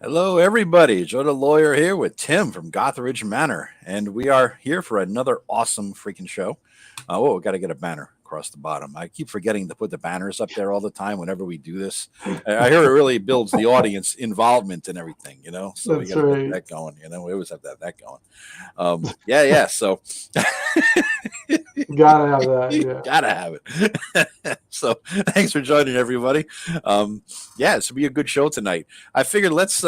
Hello, everybody. Joe the Lawyer here with Tim from Gothridge Manor, and we are here for another awesome freaking show. We got to get a banner across the bottom. I keep forgetting to put the banners up there all the time whenever we do this. I hear it really builds the audience involvement and everything, so we That's got to right. get that going. We always have to have that going. Yeah. So Gotta have that. Yeah. gotta have it. So thanks for joining, everybody. Yeah, it's gonna be a good show tonight. I figured let's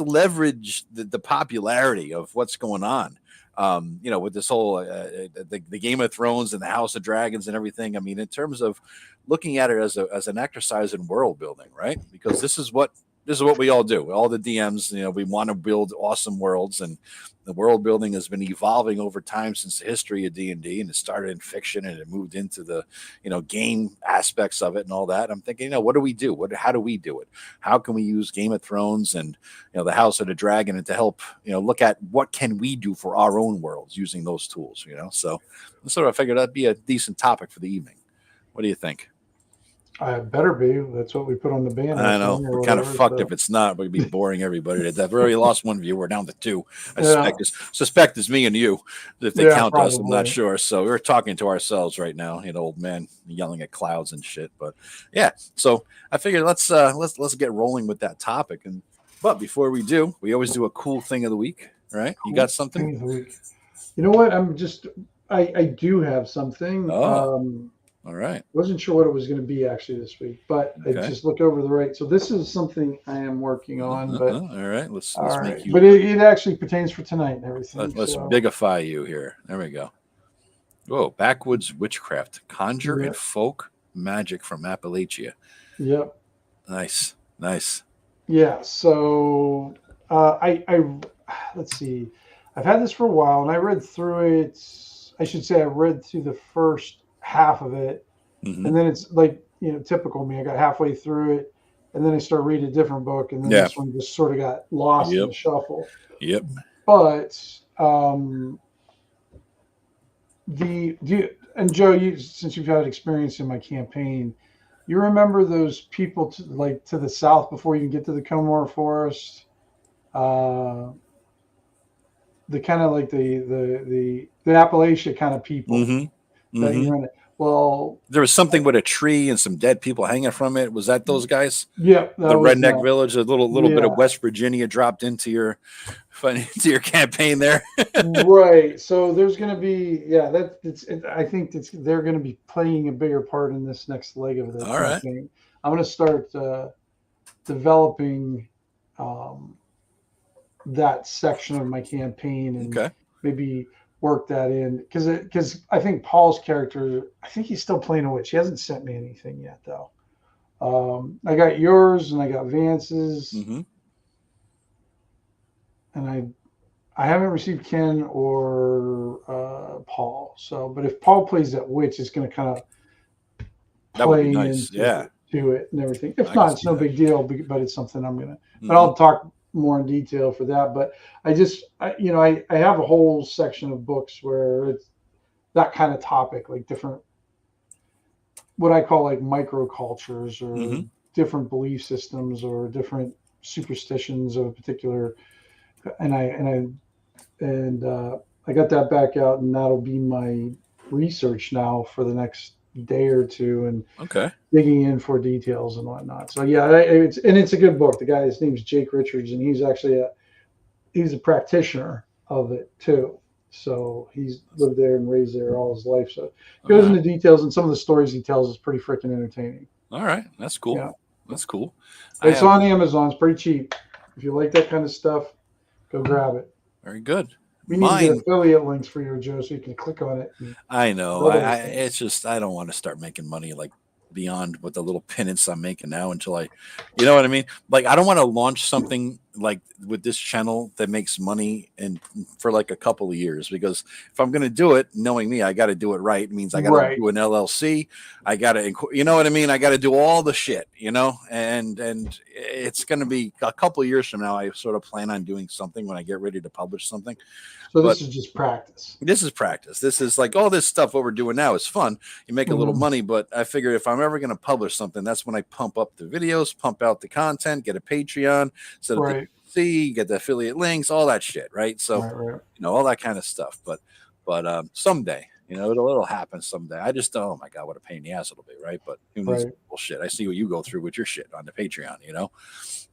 leverage the popularity of what's going on. With this whole the Game of Thrones and the House of Dragons and everything. I mean, in terms of looking at it as an exercise in world building, right? Because this is what we all do. All the DMs, we want to build awesome worlds, and the world building has been evolving over time since the history of D&D, and it started in fiction and it moved into the game aspects of it and all that. I'm thinking, what do we do? How do we do it? How can we use Game of Thrones and the House of the Dragon and to help look at what can we do for our own worlds using those tools? So I figured that'd be a decent topic for the evening. What do you think? I better be. That's what we put on the banner. I know. We're kind of fucked if it's not. We'd be boring everybody to death. We already lost one viewer. We're down to two. I suspect it's me and you. If they count probably. Us, I'm not sure. So we're talking to ourselves right now. Old man yelling at clouds and shit. But yeah. So I figured let's get rolling with that topic. But before we do, we always do a cool thing of the week, right? You got something? You know what? I do have something. Oh. All right. Wasn't sure what it was going to be actually this week, but I just looked over the right. So this is something I am working on. But all right, let's make you. But it actually pertains for tonight and everything. Let's bigify you here. There we go. Whoa, backwoods witchcraft, conjure and folk magic from Appalachia. Yep. Nice. Yeah. So I let's see. I've had this for a while, and I read through it. I should say I read through the first half of it, and then it's like typical me. I got halfway through it, and then I start reading a different book, and then this one just sort of got lost in the shuffle. Yep. But and Joe, since you've had experience in my campaign, you remember those people to the south before you can get to the Comor Forest, the kind of like the Appalachia kind of people. That you run it. Well, there was something with a tree and some dead people hanging from it. Was that those guys? Yeah, the redneck village. A little bit of West Virginia dropped into your campaign there. Right. So there's going to be I think they're going to be playing a bigger part in this next leg of the campaign. Right. I'm going to start developing that section of my campaign and maybe work that in because I think Paul's character, I think he's still playing a witch. He hasn't sent me anything yet though. I got yours and I got Vance's, and I haven't received Ken or Paul. So, but if Paul plays that witch, it's going to kind of play into it and everything. If not, it's no big deal. But it's something I'm gonna. But I'll talk more in detail for that, but I have a whole section of books where it's that kind of topic, like different, what I call like microcultures or different belief systems or different superstitions of a particular, and I got that back out, and that'll be my research now for the next day or two, and digging in for details and whatnot. So it's a good book. The guy, his name's Jake Richards, and he's actually a practitioner of it too. So he's lived there and raised there all his life. So he goes into details, and some of the stories he tells is pretty freaking entertaining. All right, that's cool. Yeah. That's cool. It's on Amazon. It's pretty cheap. If you like that kind of stuff, go grab it. Very good. We need to get affiliate links for you, Joe, so you can click on it. I know. It's just I don't want to start making money like beyond what the little pittance I'm making now until you know what I mean? Like I don't want to launch something like with this channel that makes money and for like a couple of years, because if I'm going to do it, knowing me, I got to do it right. It means I got to do an LLC. I got to, you know what I mean? I got to do all the shit, you know, and it's going to be a couple of years from now. I sort of plan on doing something when I get ready to publish something. So this is just practice. This is practice. This is like all this stuff. What we're doing now is fun. You make a little money, but I figure if I'm ever going to publish something, that's when I pump up the videos, pump out the content, get a Patreon, set up the see, get the affiliate links, all that shit, right? So you know, all that kind of stuff. But someday, you know, it'll happen someday. I just oh my god, what a pain in the ass it'll be, right? But who needs bullshit? I see what you go through with your shit on the Patreon, you know.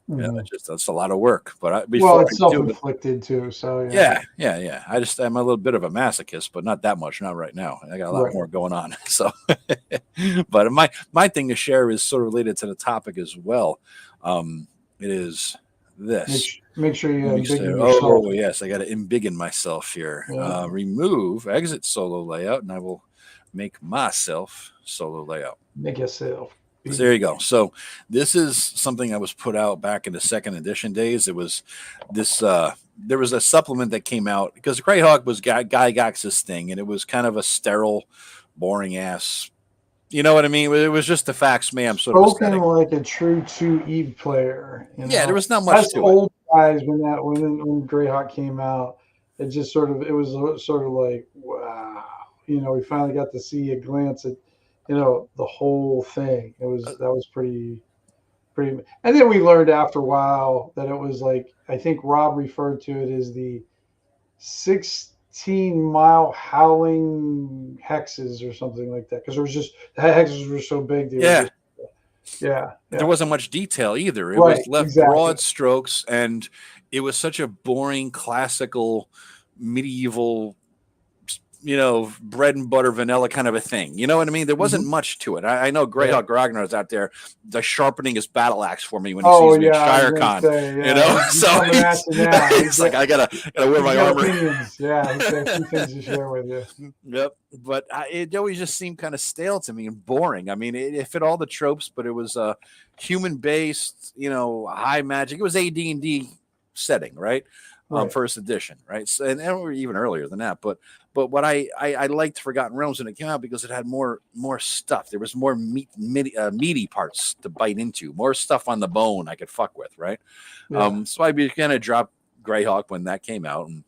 Yeah, that's a lot of work. But it's self-inflicted too. So yeah. I'm a little bit of a masochist, but not that much. Not right now. I got a lot more going on. So, but my thing to share is sort of related to the topic as well. It is this. Make sure you embiggen yourself. Oh yes, I got to embiggen myself here. Yeah. Remove exit solo layout, and I will make myself solo layout. Make yourself. So there you go. So this is something that was put out back in the second edition days. It was this. There was a supplement that came out because Greyhawk was Guy Gox's thing, and it was kind of a sterile, boring ass. You know what I mean? It was just the facts, ma'am. Sort of spoken like a true 2E player. You know? Yeah, there was not much to old guys when Greyhawk came out. It just it was sort of like wow. You know, we finally got to see a glance at. You know, the whole thing. That was pretty. And then we learned after a while that it was like I think Rob referred to it as the 16-mile howling hexes or something like that because it was just the hexes were so big. There wasn't much detail either. It was left broad strokes, and it was such a boring classical medieval. You know, bread and butter, vanilla kind of a thing. You know what I mean? There wasn't much to it. I know Greyhawk Ragnar's out there, sharpening his battle axe for me when he sees me in ShireCon. You know, so he's like, I gotta wear my armor. He's got a few things to share with you. Yep, but it always just seemed kind of stale to me and boring. I mean, it fit all the tropes, but it was human based. You know, high magic. It was a D&D setting, right? First edition, right? So, and even earlier than that, but what I liked Forgotten Realms when it came out because it had more stuff. There was more meaty parts to bite into, more stuff on the bone I could fuck with, right? So I began to drop Greyhawk when that came out and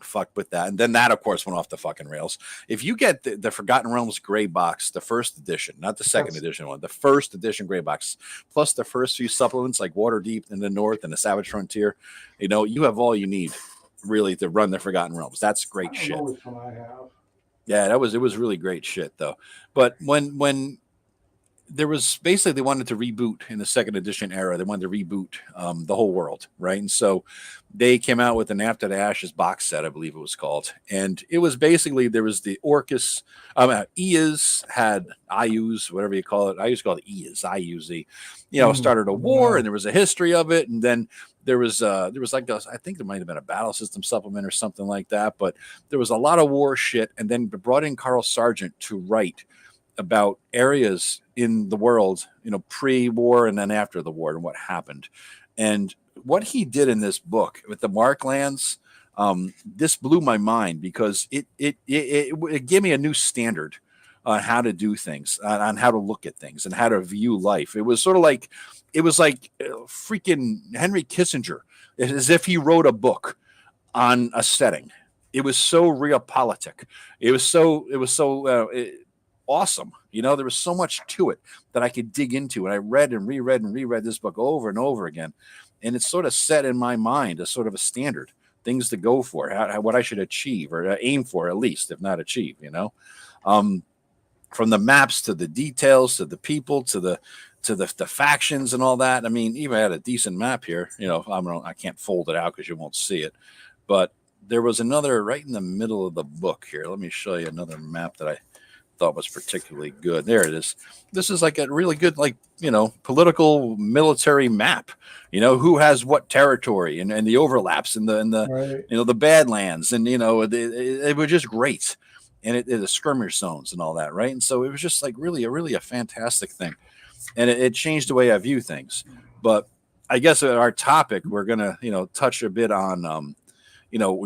fucked with that, and then that of course went off the fucking rails. If you get the Forgotten Realms gray box, the first edition, not the second edition one, the first edition gray box, plus the first few supplements like Waterdeep in the North and the Savage Frontier, you know, you have all you need really to run the Forgotten Realms. That's great shit. Yeah, it was really great shit though. But when there was basically they wanted to reboot in the second edition era. They wanted to reboot the whole world, right? And so they came out with an After the Ashes box set, I believe it was called. And it was basically there was the Orcus, Eas had Ius, whatever you call it. I used to call it Eas, I-U-Z. You know, started a war, and there was a history of it, and then there was like I think there might have been a battle system supplement or something like that. But there was a lot of war shit, and then brought in Carl Sargent to write about areas in the world, you know, pre-war and then after the war and what happened. And what he did in this book with the Marklands, this blew my mind because it gave me a new standard on how to do things, on how to look at things and how to view life. It was sort of like, freaking Henry Kissinger, as if he wrote a book on a setting. It was so realpolitik. It was so awesome. You know, there was so much to it that I could dig into. And I read and reread this book over and over again. And it's sort of set in my mind as sort of a standard, things to go for, what I should achieve or aim for, at least, if not achieve, you know, from the maps to the details, to the people, to the factions and all that. I mean, even I had a decent map here, you know, I can't fold it out because you won't see it, but there was another right in the middle of the book here. Let me show you another map that I thought was particularly good. There it is. This is like a really good, like, you know, political military map, you know, who has what territory and the overlaps and the you know, the Badlands, and, you know, it was just great. And the skirmish zones and all that. Right. And so it was just like really a fantastic thing. And it changed the way I view things. But I guess our topic, we're gonna touch a bit on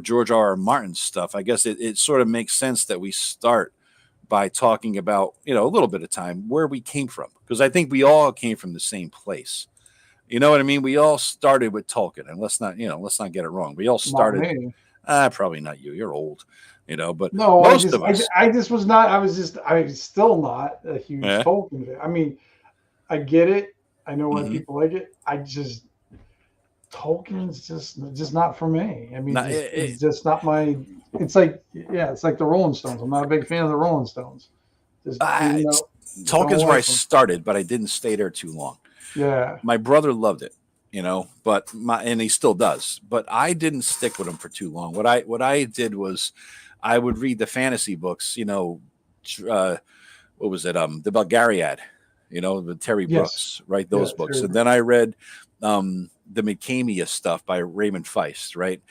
George R.R. Martin's stuff. I guess it sort of makes sense that we start by talking about a little bit of time where we came from, because I think we all came from the same place. You know what I mean? We all started with Tolkien, and let's not get it wrong. We all started. Probably not you. You're old, but no, most of us. I just was not. I was still not a huge Tolkien fan. I mean, I get it. I know why people like it. Tolkien's just not for me. I mean, it's just not my. It's like the Rolling Stones. I'm not a big fan of the Rolling Stones. Tolkien's where I started, but I didn't stay there too long. Yeah, my brother loved it, but and he still does. But I didn't stick with him for too long. What I did was, I would read the fantasy books. What was it? The Belgariad, the Terry Brooks, right? Those books, and then I read the Macamia stuff by Raymond Feist, right?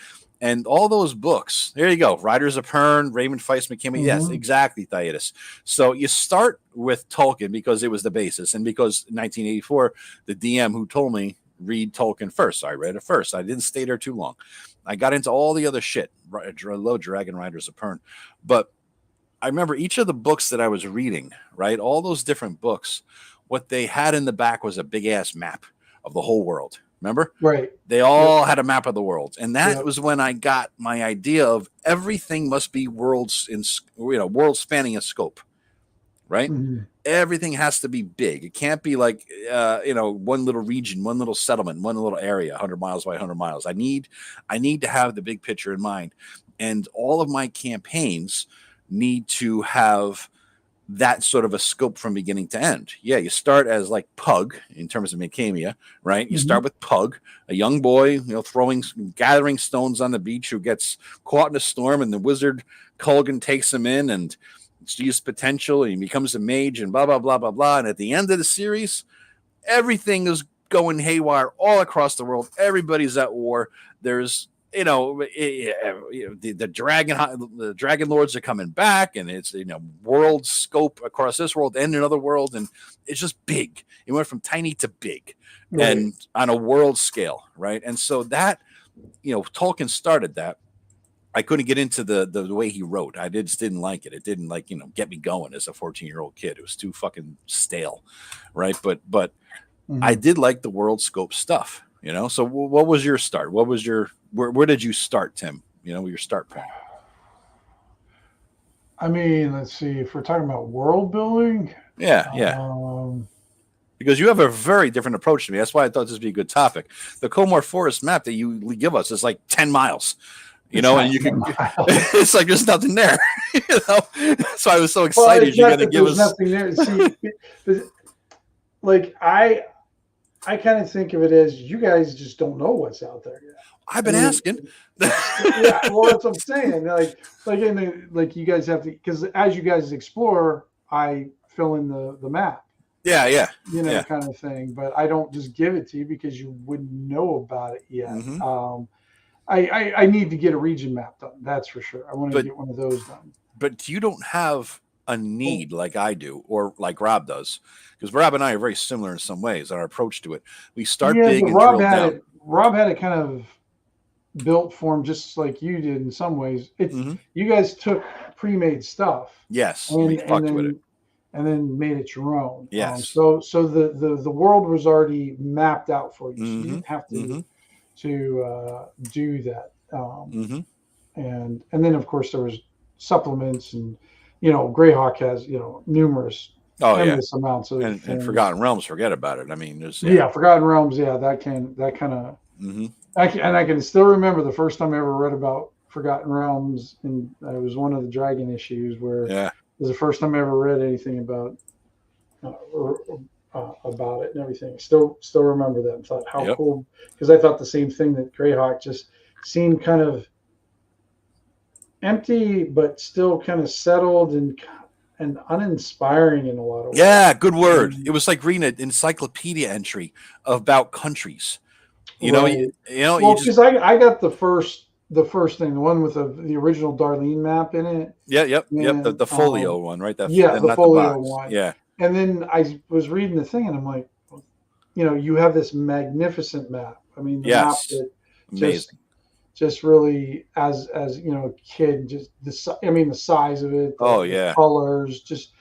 And all those books, there you go. Riders of Pern, Raymond Feist, McKimmey. Yes, exactly, Thaitis. So you start with Tolkien because it was the basis. And because in 1984, the DM who told me, read Tolkien first. So I read it first. I didn't stay there too long. I got into all the other shit. Low Dragon, Riders of Pern. But I remember each of the books that I was reading, right? All those different books, what they had in the back was a big-ass map of the whole world. Remember? Right. They all had a map of the world. And that was when I got my idea of everything must be worlds spanning a scope, right? Mm-hmm. Everything has to be big. It can't be like, one little region, one little settlement, one little area, 100 miles by 100 miles. I need to have the big picture in mind. And all of my campaigns need to have that sort of a scope from beginning to end. Yeah, you start as like Pug in terms of Macamia, right? You start with Pug, a young boy, gathering stones on the beach, who gets caught in a storm, and the wizard Culgan takes him in and sees potential, and he becomes a mage, and blah blah blah blah blah. And at the end of the series, everything is going haywire all across the world. Everybody's at war. There's the dragon lords are coming back, and it's world scope across this world and another world, and it's just big. It went from tiny to big, and on a world scale, right? And so that Tolkien started that. I couldn't get into the way he wrote. I just didn't like it. It didn't get me going as a 14-year-old kid. It was too fucking stale, right? But I did like the world scope stuff. So what was your start? What was where did you start, Tim? Your start point. I mean, let's see. If we're talking about world building, because you have a very different approach to me. That's why I thought this would be a good topic. The Comor Forest map that you give us is like 10 miles. And you can. It's like there's nothing there. So I was so excited you're going to give us nothing there. See, like I kind of think of it as you guys just don't know what's out there yet. I've been asking. Yeah, well, that's what I'm saying. Like you guys have to, because as you guys explore, I fill in the map. Yeah. Kind of thing. But I don't just give it to you because you wouldn't know about it yet. Mm-hmm. I need to get a region map done. That's for sure. I want to get one of those done. But you don't have a need like I do, or like Rob does, because Rob and I are very similar in some ways. Our approach to it, we start big and drill down. Rob had it kind of built for him, just like you did in some ways. You guys took pre-made stuff, yes, we fucked with it, and then made it your own. Yes. So the world was already mapped out for you, so you didn't have to do that. And then of course there was supplements, and Greyhawk has numerous amounts of and Forgotten Realms. Forget about it. I mean, there's Forgotten Realms. Yeah, that kind of. I can still remember the first time I ever read about Forgotten Realms, and it was one of the Dragon issues where it was the first time I ever read anything about it and everything. Still remember that and thought how cool, because I thought the same thing, that Greyhawk just seemed kind of empty, but still kind of settled and uninspiring in a lot of ways. Yeah, good word. It was like reading an encyclopedia entry about countries. Well, because I got the first thing, the one with the original Darlene map in it. The folio one, right? The folio one. Yeah. And then I was reading the thing, and I'm like, you have this magnificent map. I mean, the map Yes. that Amazing. just really, as a kid, just the size of it, Oh the yeah. colors, just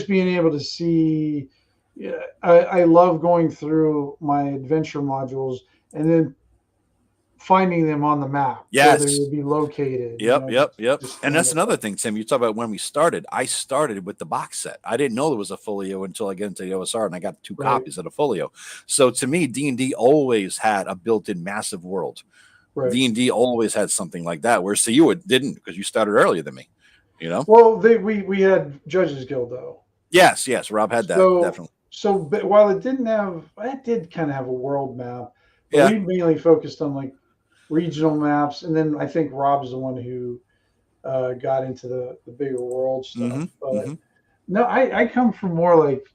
being able to see. Yeah, I love going through my adventure modules and then finding them on the map where they Yes. would be located. Yep. Just And that's another thing, Tim. You talk about when we started. I started with the box set. I didn't know there was a folio until I get into the OSR, and I got 2 Right. copies of the folio. So to me, D&D always had a built-in massive world. Right. D&D always had something like that. Whereas to you, it didn't, because you started earlier than me. Well, we had Judges Guild though. Yes. Rob had that, definitely. So, but while it did kind of have a world map, but Yeah. we mainly focused on like regional maps, and then I think Rob's the one who got into the bigger world stuff. But no, I come from more like,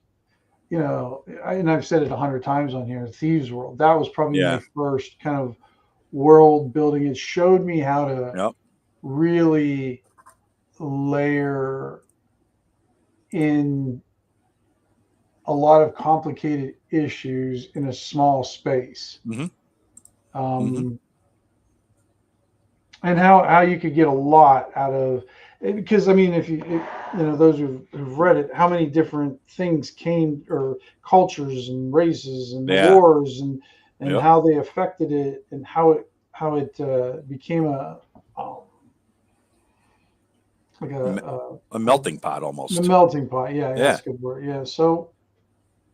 and I've said it 100 times on here, Thieves World. That was probably my first kind of world building. It showed me how to really layer in a lot of complicated issues in a small space. And how you could get a lot out of it, because I mean, if those who've read it, how many different things came, or cultures and races and the wars and how they affected it, and how it became like a melting pot almost. A melting pot, yeah, that's a good word. Yeah, so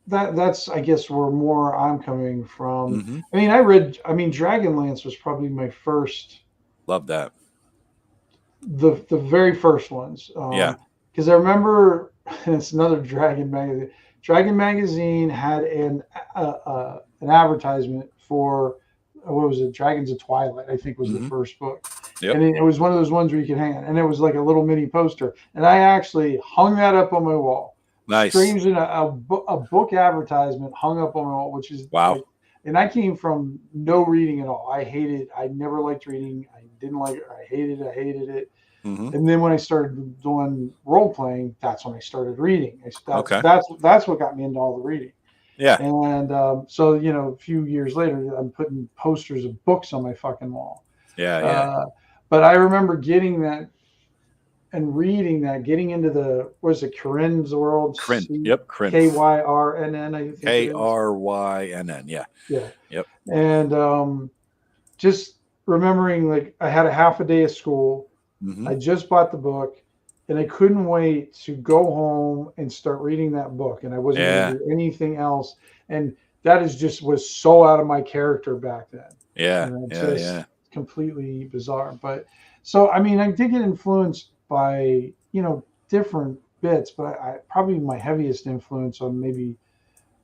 that's I guess where more I'm coming from. I mean, Dragonlance was probably my first. Love that. The very first ones. Because I remember, and it's another Dragon magazine. Dragon magazine had an advertisement for what was it? Dragons of Twilight, I think was the first book. And it was one of those ones where you could hang it, and it was like a little mini poster. And I actually hung that up on my wall. Nice. Strangely, a book advertisement hung up on my wall, which is wow. Like, and I came from no reading at all. I never liked reading. I didn't like it. I hated it. And then when I started doing role playing, that's when I started reading. That's what got me into all the reading. Yeah. And so a few years later, I'm putting posters of books on my fucking wall. Yeah. But I remember getting that and reading that, getting into Kryn's World? Kryn. Yep. Kryn. Kyrnn. I think Krynn. Yeah. Yep. And just remembering, like, I had a half a day of school. I just bought the book, and I couldn't wait to go home and start reading that book. And I wasn't going to do anything else. And that was so out of my character back then. Yeah. Completely bizarre. But so, I mean, I did get influenced by, different bits, but probably my heaviest influence on maybe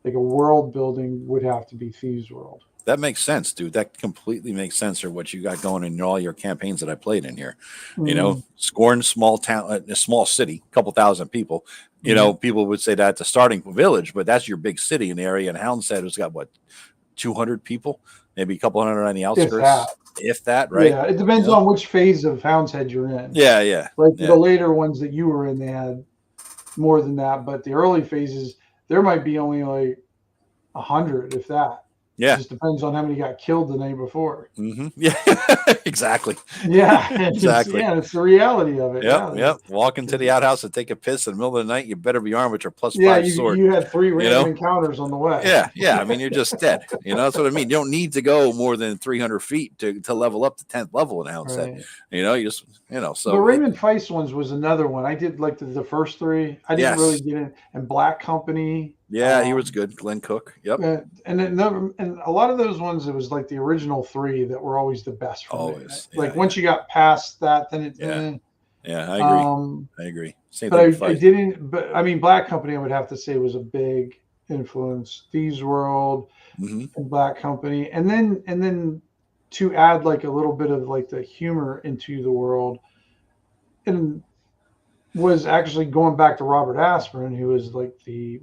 like a world building would have to be Thieves World. That makes sense, dude. That completely makes sense for what you got going in all your campaigns that I played in here. Scorn, small town, a small city, a couple thousand people. People would say that's a starting village, but that's your big city in the area. And Houndstead has got 200 people, maybe a couple hundred on the outskirts. If that, right? Yeah, it depends on which phase of Houndstead you're in. Yeah. Like the later ones that you were in, they had more than that. But the early phases, there might be only like 100, if that. Yeah. It just depends on how many got killed the night before. Yeah, exactly. Yeah, exactly. It's the reality of it. Yep. Walk into the outhouse and take a piss in the middle of the night. You better be armed with your +5 sword. You had 3 random encounters on the way. Yeah. I mean, you're just dead. That's what I mean. You don't need to go more than 300 feet to level up to 10th level in Houndstead. Right. You just, so. The Raymond Feist ones was another one. I did like the first 3. I didn't really get in. And Black Company. Yeah, he was good. Glenn Cook. Yep. And a lot of those ones, it was like the original 3 that were always the best for me. Like once you got past that, then it. Yeah, I agree. I agree. Same but I didn't. But I mean, Black Company, I would have to say, was a big influence. Thieves World and Black Company, and then to add like a little bit of like the humor into the world, and was actually going back to Robert Aspirin, who was like him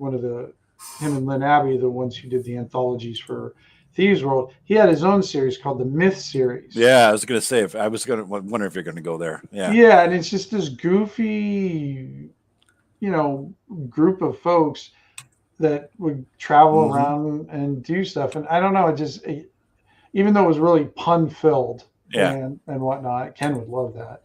and Lynn Abbey, the ones who did the anthologies for Thieves World. He had his own series called the Myth series. Yeah, I was going to say, wonder if you're going to go there. Yeah, and it's just this goofy, group of folks that would travel Mhm. around and do stuff. And I don't know, even though it was really pun filled Yeah. and whatnot, Ken would love that.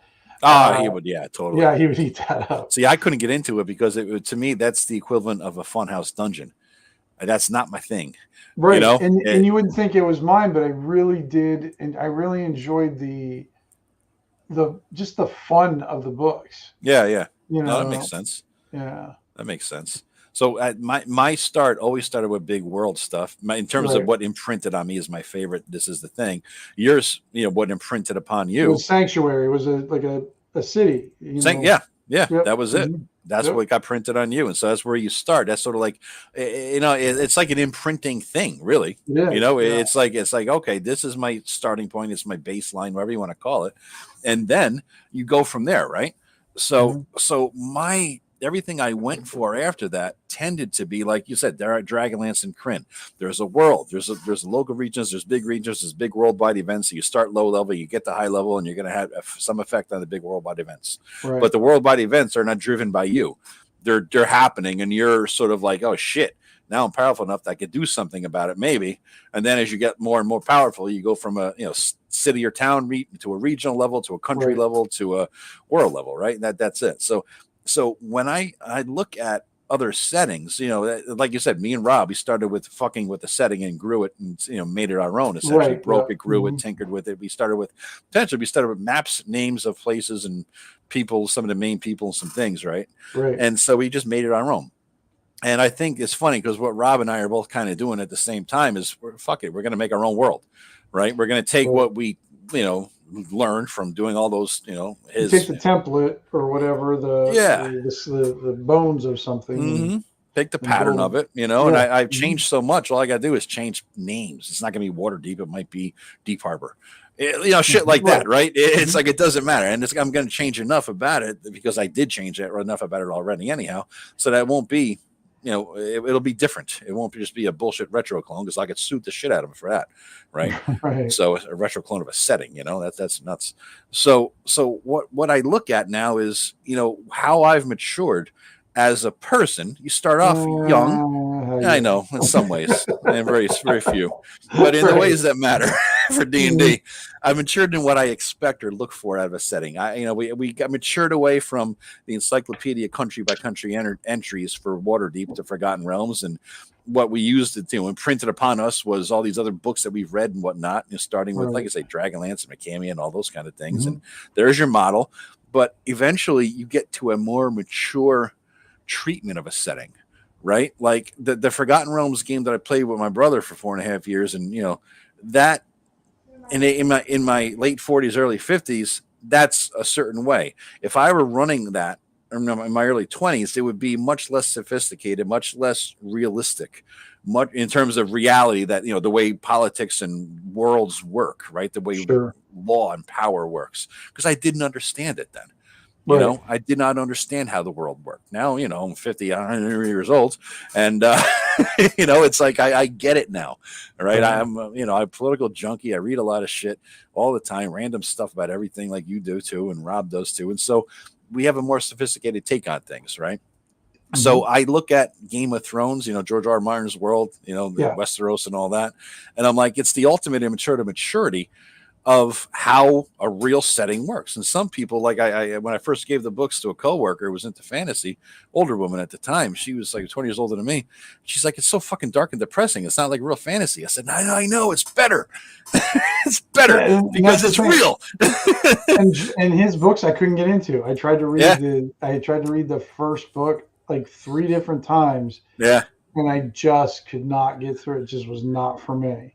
He would. Yeah, totally. Yeah, he would eat that up. See, I couldn't get into it because to me, that's the equivalent of a funhouse dungeon. That's not my thing. Right. You know, And you wouldn't think it was mine, but I really did. And I really enjoyed just the fun of the books. Yeah. Yeah. You No, that know, makes sense. yeah. That makes sense. So my start always started with big world stuff. In terms of what imprinted on me is my favorite. This is the thing. Yours, what imprinted upon you. It was Sanctuary. It was like a city. Yeah. Yep. That was it. Mm-hmm. That's what got printed on you. And so that's where you start. That's sort of like, it's like an imprinting thing, really. Yeah. It's like, okay, this is my starting point. It's my baseline, whatever you want to call it. And then you go from there. Right. So, everything I went for after that tended to be, like you said, there are Dragonlance and Kryn. There's a world. There's local regions. There's big regions. There's big worldwide events. So you start low level, you get to high level, and you're going to have some effect on the big worldwide events. Right. But the worldwide events are not driven by you. They're happening, and you're sort of like, oh shit, now I'm powerful enough that I could do something about it, maybe. And then as you get more and more powerful, you go from a city or town to a regional level, to a country level, to a world level, right? That's it. So when I look at other settings, like you said, me and Rob, we started with fucking with the setting and grew it and, made it our own, essentially. Broke it, grew it, tinkered with it. We started with maps, names of places and people, some of the main people, and some things, right? And so we just made it our own. And I think it's funny because what Rob and I are both kind of doing at the same time is, we're going to make our own world, right? We're going to take what we, learned from doing all those, take the template or whatever, the bones of something. Mm-hmm. Take the pattern of it, and I've changed so much. All I got to do is change names. It's not going to be Waterdeep. It might be Deep Harbor, shit like that, right? It's like, it doesn't matter. And I'm going to change enough about it because I did change it enough about it already anyhow. So that won't be, it'll be different. It won't just be a bullshit retro clone, because I could suit the shit out of him for that, right? So a retro clone of a setting, that's nuts. So what I look at now is, how I've matured as a person. You start off young. I know, in some ways, and very, very few, but in the ways that matter for D&D, I've matured in what I expect or look for out of a setting. We got matured away from the encyclopedia country by country entries for Waterdeep to Forgotten Realms, and what we used to imprinted upon us was all these other books that we've read and whatnot. Starting with, like I say, Dragonlance and Macamia and all those kind of things. And there's your model, but eventually you get to a more mature treatment of a setting, right? Like the Forgotten Realms game that I played with my brother for 4.5 years, and that in my late 40s, early 50s, that's a certain way. If I were running that in my early 20s, it would be much less sophisticated, much less realistic, much in terms of reality, that the way politics and worlds work, right? The way law and power works, because I didn't understand it then. I did not understand how the world worked. Now, I'm 50, 100 years old, and it's like I get it now, right? I'm a political junkie. I read a lot of shit all the time, random stuff about everything, like you do too, and Rob does too. And so we have a more sophisticated take on things, right? So I look at Game of Thrones, George R. Martin's world, Westeros and all that, and I'm like, it's the ultimate maturity of how a real setting works. And some people, like I when I first gave the books to a coworker who was into fantasy, older woman at the time, she was like 20 years older than me. She's like, it's so fucking dark and depressing. It's not like real fantasy. I said, I know, it's better. It's better because it's real. and his books I couldn't get into. I tried to read the first book like 3 different times. Yeah. And I just could not get through it. It just was not for me.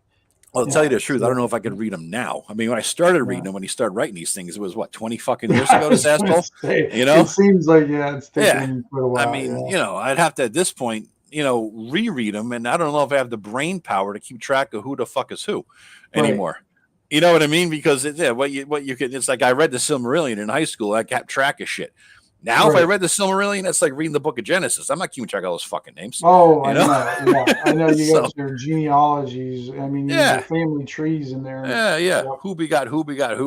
Well, to tell you the truth, I don't know if I could read them now. I mean, when I started reading them, when he started writing these things, it was 20 fucking years ago, this asshole? It seems like, it's taken quite a while. I mean, I'd have to, at this point, reread them, and I don't know if I have the brain power to keep track of who the fuck is who anymore. Right. You know what I mean? Because what you could, it's like I read the Silmarillion in high school. I kept track of shit. Now, if I read the Silmarillion, that's like reading the Book of Genesis. I'm not keeping track of all those fucking names. Oh, I know. Yeah, I know you got your genealogies. I mean, yeah, family trees in there. Yeah. Yep. Who begot who,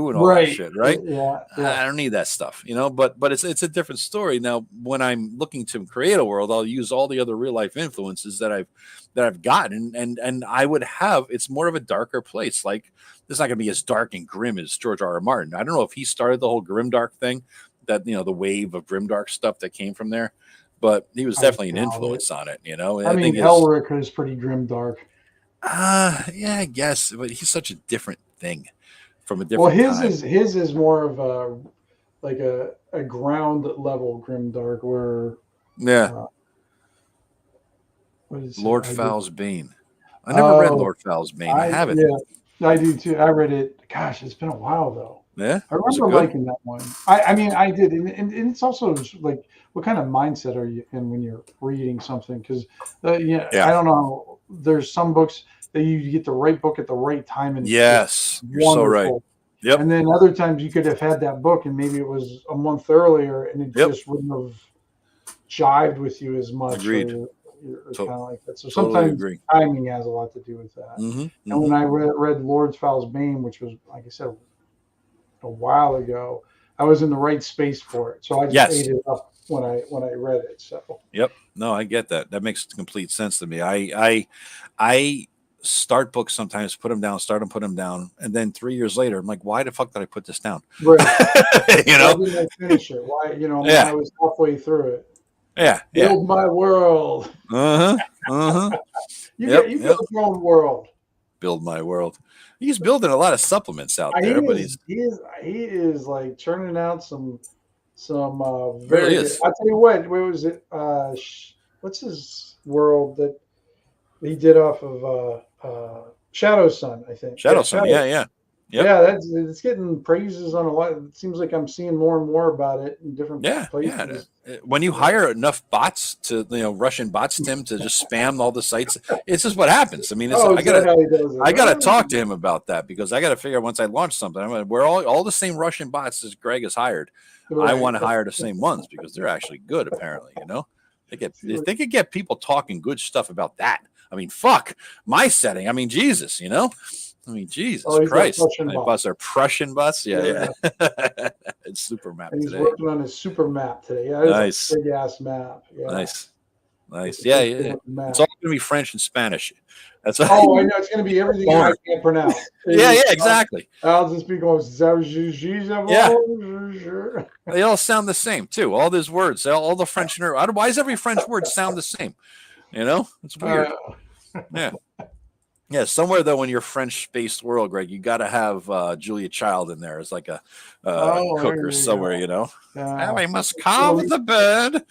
and all that shit, right? Yeah. I don't need that stuff, But it's a different story. Now, when I'm looking to create a world, I'll use all the other real life influences that I've gotten, and I would have. It's more of a darker place. Like, it's not going to be as dark and grim as George R.R. Martin. I don't know if he started the whole grimdark thing. That the wave of grimdark stuff that came from there, but he was definitely an influence on it. I mean, Elric is pretty grimdark. Yeah, I guess, but he's such a different thing from a different. Well, his is more of a ground level grimdark where what is Lord Fowl's Bane? I never read Lord Fowl's Bane. I have it. Yeah, I do too. I read it. Gosh, it's been a while though. Yeah, I remember liking that one. I mean, I did, and it's also like, what kind of mindset are you in when you're reading something? Because, I don't know. There's some books that you get the right book at the right time, and yes, you're so right. Yep. And then other times you could have had that book, and maybe it was a month earlier, and it just wouldn't have jived with you as much. Agreed. Or kind of like that. So sometimes timing has a lot to do with that. Mm-hmm. And when I read Lord Fowl's Bane, which was, like I said, a while ago, I was in the right space for it, so I just ate it up when I read it. So no, I get that. That makes complete sense to me. I start books sometimes, put them down, put them down, and then 3 years later, I'm like, why the fuck did I put this down? Right. Why didn't I finish it? Why? I was halfway through it. Build my world. You build your own world. Build my world. He's building a lot of supplements out there, but he is like churning out some very. Really is. I'll tell you what. Where was it? What's his world that he did off of Shadow Sun? I think Shadow Sun. Yeah. Yeah, it's getting praises on a lot. It seems like I'm seeing more and more about it in different places. Yeah. When you hire enough bots to, Russian bots, Tim, to just spam all the sites, it's just what happens. I mean, I gotta talk to him about that, because I gotta figure out, once I launch something, I'm gonna, where all the same Russian bots as Greg has hired. Right. I want to hire the same ones because they're actually good. Apparently, if they could get people talking good stuff about that. I mean, fuck my setting. I mean, Jesus, Jesus Christ. My bots are Prussian bots. Yeah. It's super map and he's today. working on his super map today. Yeah, nice. Big ass map. Yeah. Nice. Yeah. It's all going to be French and Spanish. That's I know it's going to be everything I can't pronounce. Yeah, exactly. I'll just be going. Yeah. They all sound the same too. All those words, all the French. Why does every French word sound the same? It's weird. Yeah, somewhere though in your French-based world, Greg, you got to have Julia Child in there as like a cook or somewhere, I must carve the bird.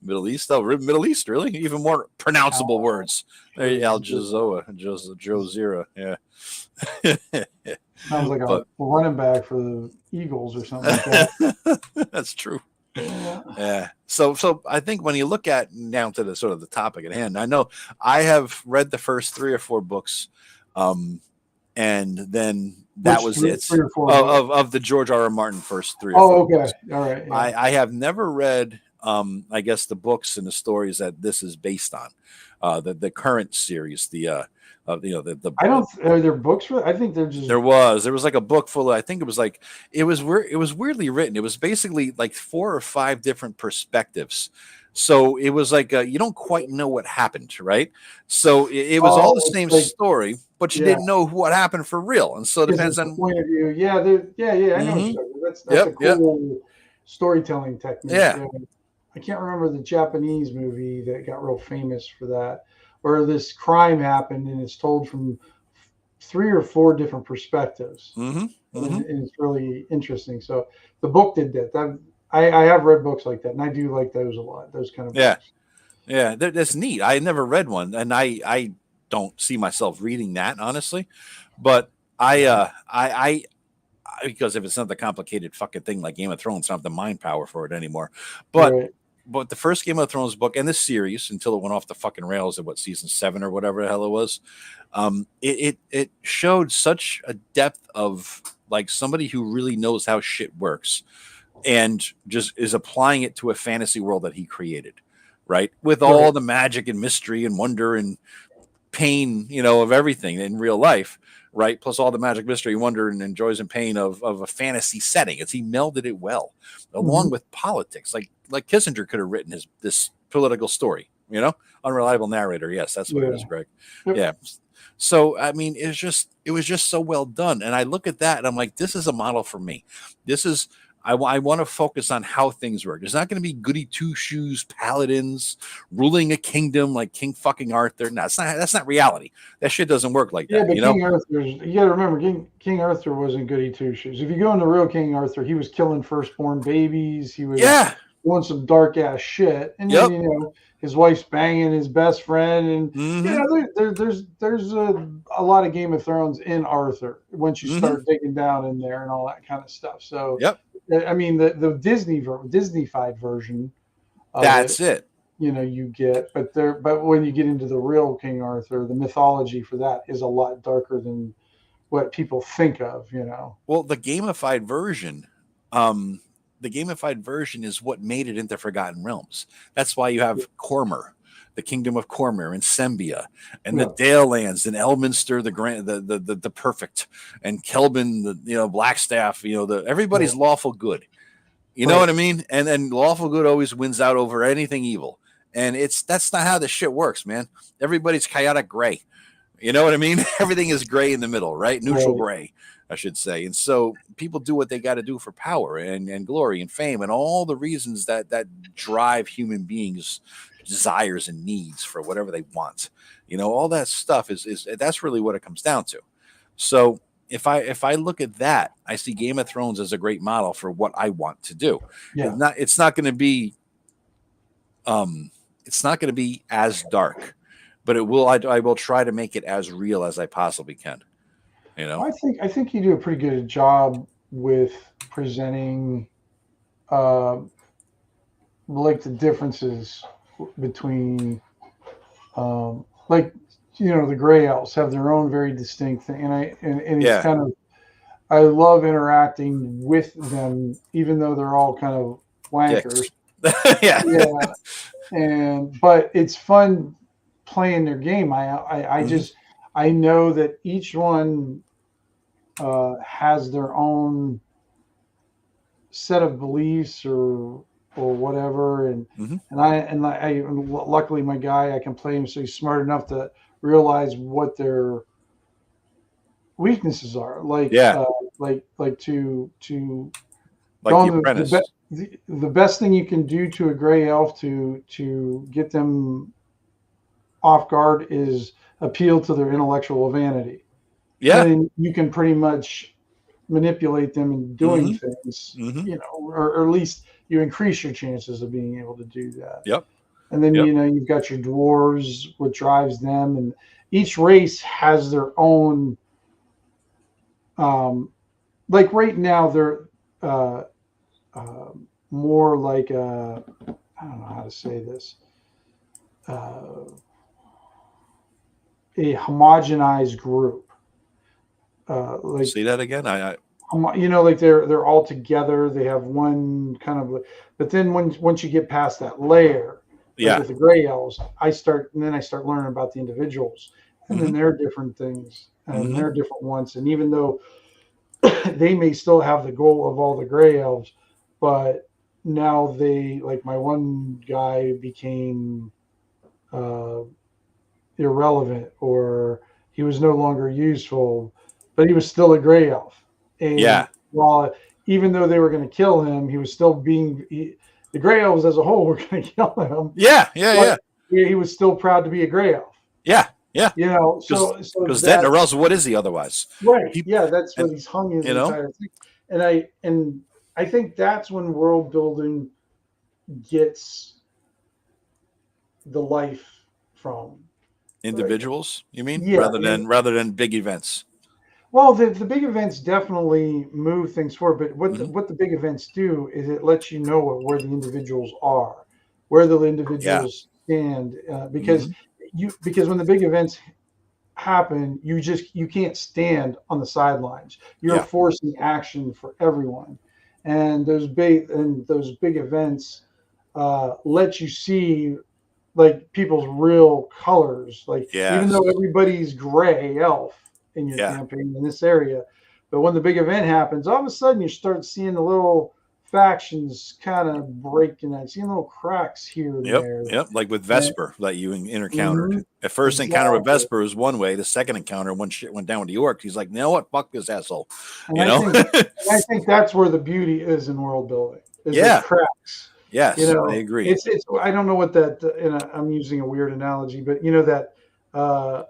Middle East, really? Even more pronounceable words. Al Jazoa, Jozera, yeah. Sounds like a running back for the Eagles or something like that. That's true. Yeah. So I think when you look at down to the sort of the topic at hand, I know I have read the first 3 or 4 books, and then that was it of the George R.R. Martin first 3 or 4 books. All right. Yeah. I have never read I guess the books and the stories that this is based on, the current series, the I don't. Are there books for? I think they're just. There was like a book full of. I think it was weirdly written. It was basically like 4 or 5 different perspectives. So it was like you don't quite know what happened, right? So it was all the same story, but you didn't know what happened for real, and so it depends on point of view. Yeah, I know. That's a cool storytelling technique. Yeah. I can't remember the Japanese movie that got real famous for that, where this crime happened and it's told from 3 or 4 different perspectives. And it's really interesting. So the book did that. I have read books like that, and I do like those a lot. Those kind of books. Yeah, that's neat. I never read one, and I don't see myself reading that, honestly. But I because if it's not the complicated fucking thing like Game of Thrones, I don't have the mind power for it anymore. But But the first Game of Thrones book and this series, until it went off the fucking rails at season 7 or whatever the hell it was, it showed such a depth of like somebody who really knows how shit works. and just is applying it to a fantasy world that he created, right? With all the magic and mystery and wonder and pain, of everything in real life, right? Plus all the magic, mystery, wonder, and joys and pain of a fantasy setting. He melded it well, along with politics. Like Kissinger could have written this political story, unreliable narrator. Yes, that's what it is, Greg. Yep. Yeah. So it was just so well done. And I look at that and I'm like, this is a model for me. I want to focus on how things work. There's not going to be goody two shoes paladins ruling a kingdom like King fucking Arthur. No, that's not reality. That shit doesn't work like that. But King Arthur, you got to remember, King Arthur wasn't goody two shoes. If you go into real King Arthur, he was killing firstborn babies. He was doing some dark ass shit, and then his wife's banging his best friend, and there's a lot of Game of Thrones in Arthur once you start digging down in there and all that kind of stuff. So I mean, the Disney-fied version. That's it. You get, but when you get into the real King Arthur, the mythology for that is a lot darker than what people think of. Well, the gamified version, is what made it into Forgotten Realms. That's why you have Cormyr, the Kingdom of Cormyr, and Sembia, and the Dale Lands, and Elminster, the perfect, and Kelvin, the Blackstaff. Everybody's lawful good. You know what I mean? And then lawful good always wins out over anything evil. And that's not how this shit works, man. Everybody's chaotic gray. You know what I mean? Everything is gray in the middle, right? Neutral gray, I should say. And so people do what they got to do for power and glory and fame and all the reasons that drive human beings' desires and needs for whatever they want. All that stuff is that's really what it comes down to. So if I look at that, I see Game of Thrones as a great model for what I want to do. Yeah. It's not going to be as dark, but it will. I will try to make it as real as I possibly can. I think you do a pretty good job with presenting, like the differences between, the Gray Elves have their own very distinct thing, and it's kind of, I love interacting with them, even though they're all kind of wankers. But it's fun playing their game. I know that each one has their own set of beliefs or whatever, and I luckily my guy, I can play him so he's smart enough to realize what their weaknesses are. The best thing you can do to a Gray Elf to get them off guard is appeal to their intellectual vanity. Yeah, and you can pretty much manipulate them in doing things, or at least you increase your chances of being able to do that. Yep. And then you've got your dwarves, what drives them, and each race has their own. Like right now, they're more like I don't know how to say this. A homogenized group. See that again? Like they're all together. They have one kind of, but then once you get past that layer, with the Gray Elves, I start learning about the individuals, and then they're different things, and they're different ones. And even though they may still have the goal of all the Gray Elves, but now they, like my one guy became irrelevant, or he was no longer useful, but he was still a Gray Elf. And while even though they were going to kill him, he was still the Gray Elves as a whole were going to kill him. He was still proud to be a Gray Elf. Yeah. Because then, or else, what is he otherwise? Right. That's what he's hung his entire thing. And I think that's when world building gets the life from individuals. You mean, rather than big events. Well, the big events definitely move things forward, but what the big events do is it lets you know where the individuals are, where the individuals stand, because when the big events happen, you can't stand on the sidelines. You're forcing action for everyone, and those big events let you see like people's real colors. Like even Yes. though everybody's gray elf in your Yeah. campaign in this area, but when the big event happens, all of a sudden you start seeing the little factions kind of breaking that, seeing little cracks here and Yep. there. Yep. Like with And, Vesper that you encountered. mhm, At first encounter with exactly. Vesper was one way. The second encounter, when shit went down with the orc, he's like, you know what? Fuck this asshole. And You I know? think that's where the beauty is in world building, is those Yeah. cracks. You Yes. I know, agree. it's I don't know what that. I'm using a weird analogy, but you know that uh,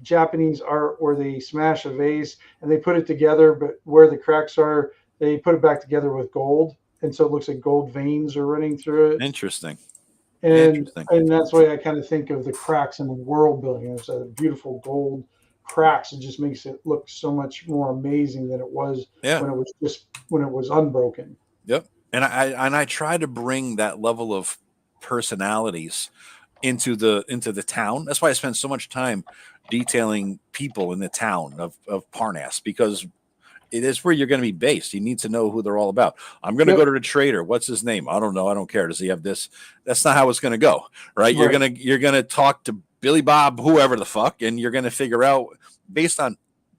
Japanese art where they smash a vase and they put it together, but where the cracks are, they put it back together with gold, and so it looks like gold veins are running through it. Interesting. And Interesting. that's why I kind of think of the cracks in the world building. It's a beautiful gold cracks. It just makes it look so much more amazing than it was Yeah. when it was unbroken. Yep. And I try to bring that level of personalities into the town. That's why I spend so much time detailing people in the town of Parnas, because it is where you're going to be based. You need to know who they're all about. I'm going to go Yep. to the trader. What's his name? I don't know. I don't care. Does he have this? That's not how it's going to go, right? Right. You're gonna talk to Billy Bob, whoever the fuck, and you're going to figure out based on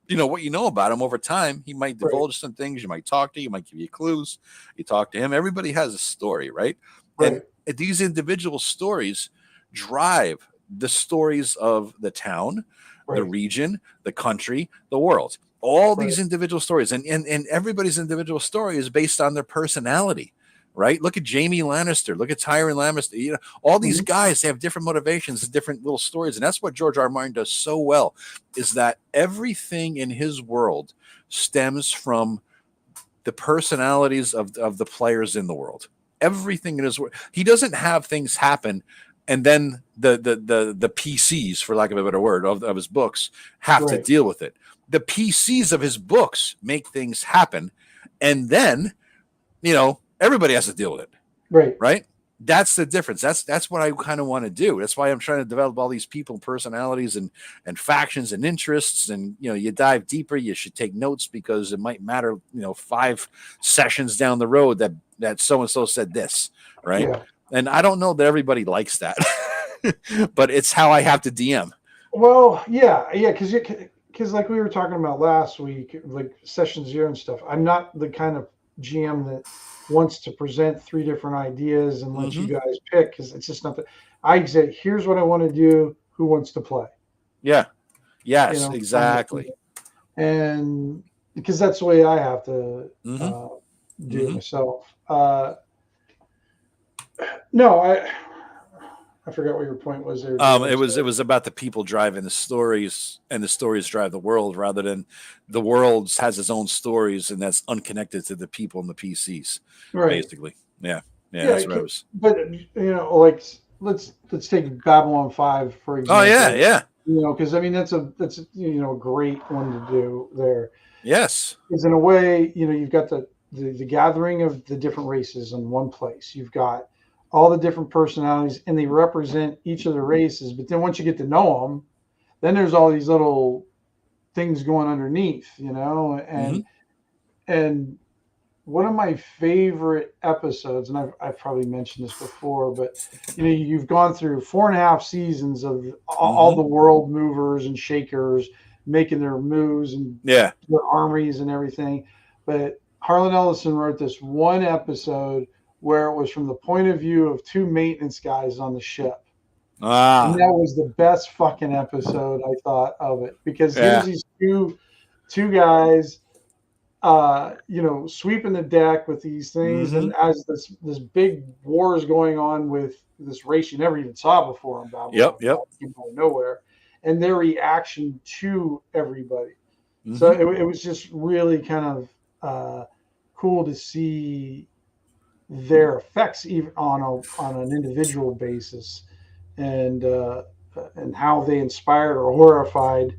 what you know about him over time. He might Right. divulge some things. You might talk to. You might give you clues. You talk to him. Everybody has a story, right? Right. And these individual stories drive the stories of the town, the Right. region, the country, the world. All Right. these individual stories, and everybody's individual story is based on their personality, right? Look at Jamie Lannister, look at Tyrion Lannister. All these Mhm. guys have different motivations, different little stories, and that's what George R. R. Martin does so well. Is that everything in his world stems from the personalities of the players in the world. Everything in his world, he doesn't have things happen and then the PCs, for lack of a better word, of his books have to Right. deal with it. The PCs of his books make things happen, and then everybody has to deal with it, Right. right? That's the difference. That's what I kind of want to do. That's why I'm trying to develop all these people, personalities, and factions and interests. And you dive deeper. You should take notes because it might matter. 5 sessions down the road that so and so said this, right? Yeah. And I don't know that everybody likes that, but it's how I have to DM. Well, yeah, because like we were talking about last week, like session 0 and stuff. I'm not the kind of GM that wants to present 3 different ideas and let you Mm-hmm. guys pick, because it's just not that. I say, here's what I want to do. Who wants to play? Yeah. You Yes. know, Exactly. and because that's the way I have to Mm-hmm. do it Mm-hmm. myself. No, I forgot what your point was there. It was about the people driving the stories, and the stories drive the world, rather than the world has its own stories, and that's unconnected to the people and the PCs, right. basically. Yeah, Yeah, that's what I was. but like let's take Babylon 5 for Oh example. yeah. Because I mean that's a great one to do there. Yes. Because in a way, you've got the gathering of the different races in one place. You've got all the different personalities, and they represent each of the races. But then once you get to know them, then there's all these little things going underneath, Mm-hmm. and one of my favorite episodes, and I've probably mentioned this before, but you've gone through 4.5 seasons of all Mm-hmm. the world movers and shakers making their moves and Yeah. their armies and everything. But Harlan Ellison wrote this one episode where it was from the point of view of 2 maintenance guys on the ship. And Ah. that was the best fucking episode I thought of it, because here's Yeah. these two guys sweeping the deck with these things, Mm-hmm. and as this big war is going on with this race you never even saw before in Babylon, Yep. came out of nowhere, and their reaction to everybody. So Mm-hmm. it was just really kind of cool to see their effects even on an individual basis, and how they inspired or horrified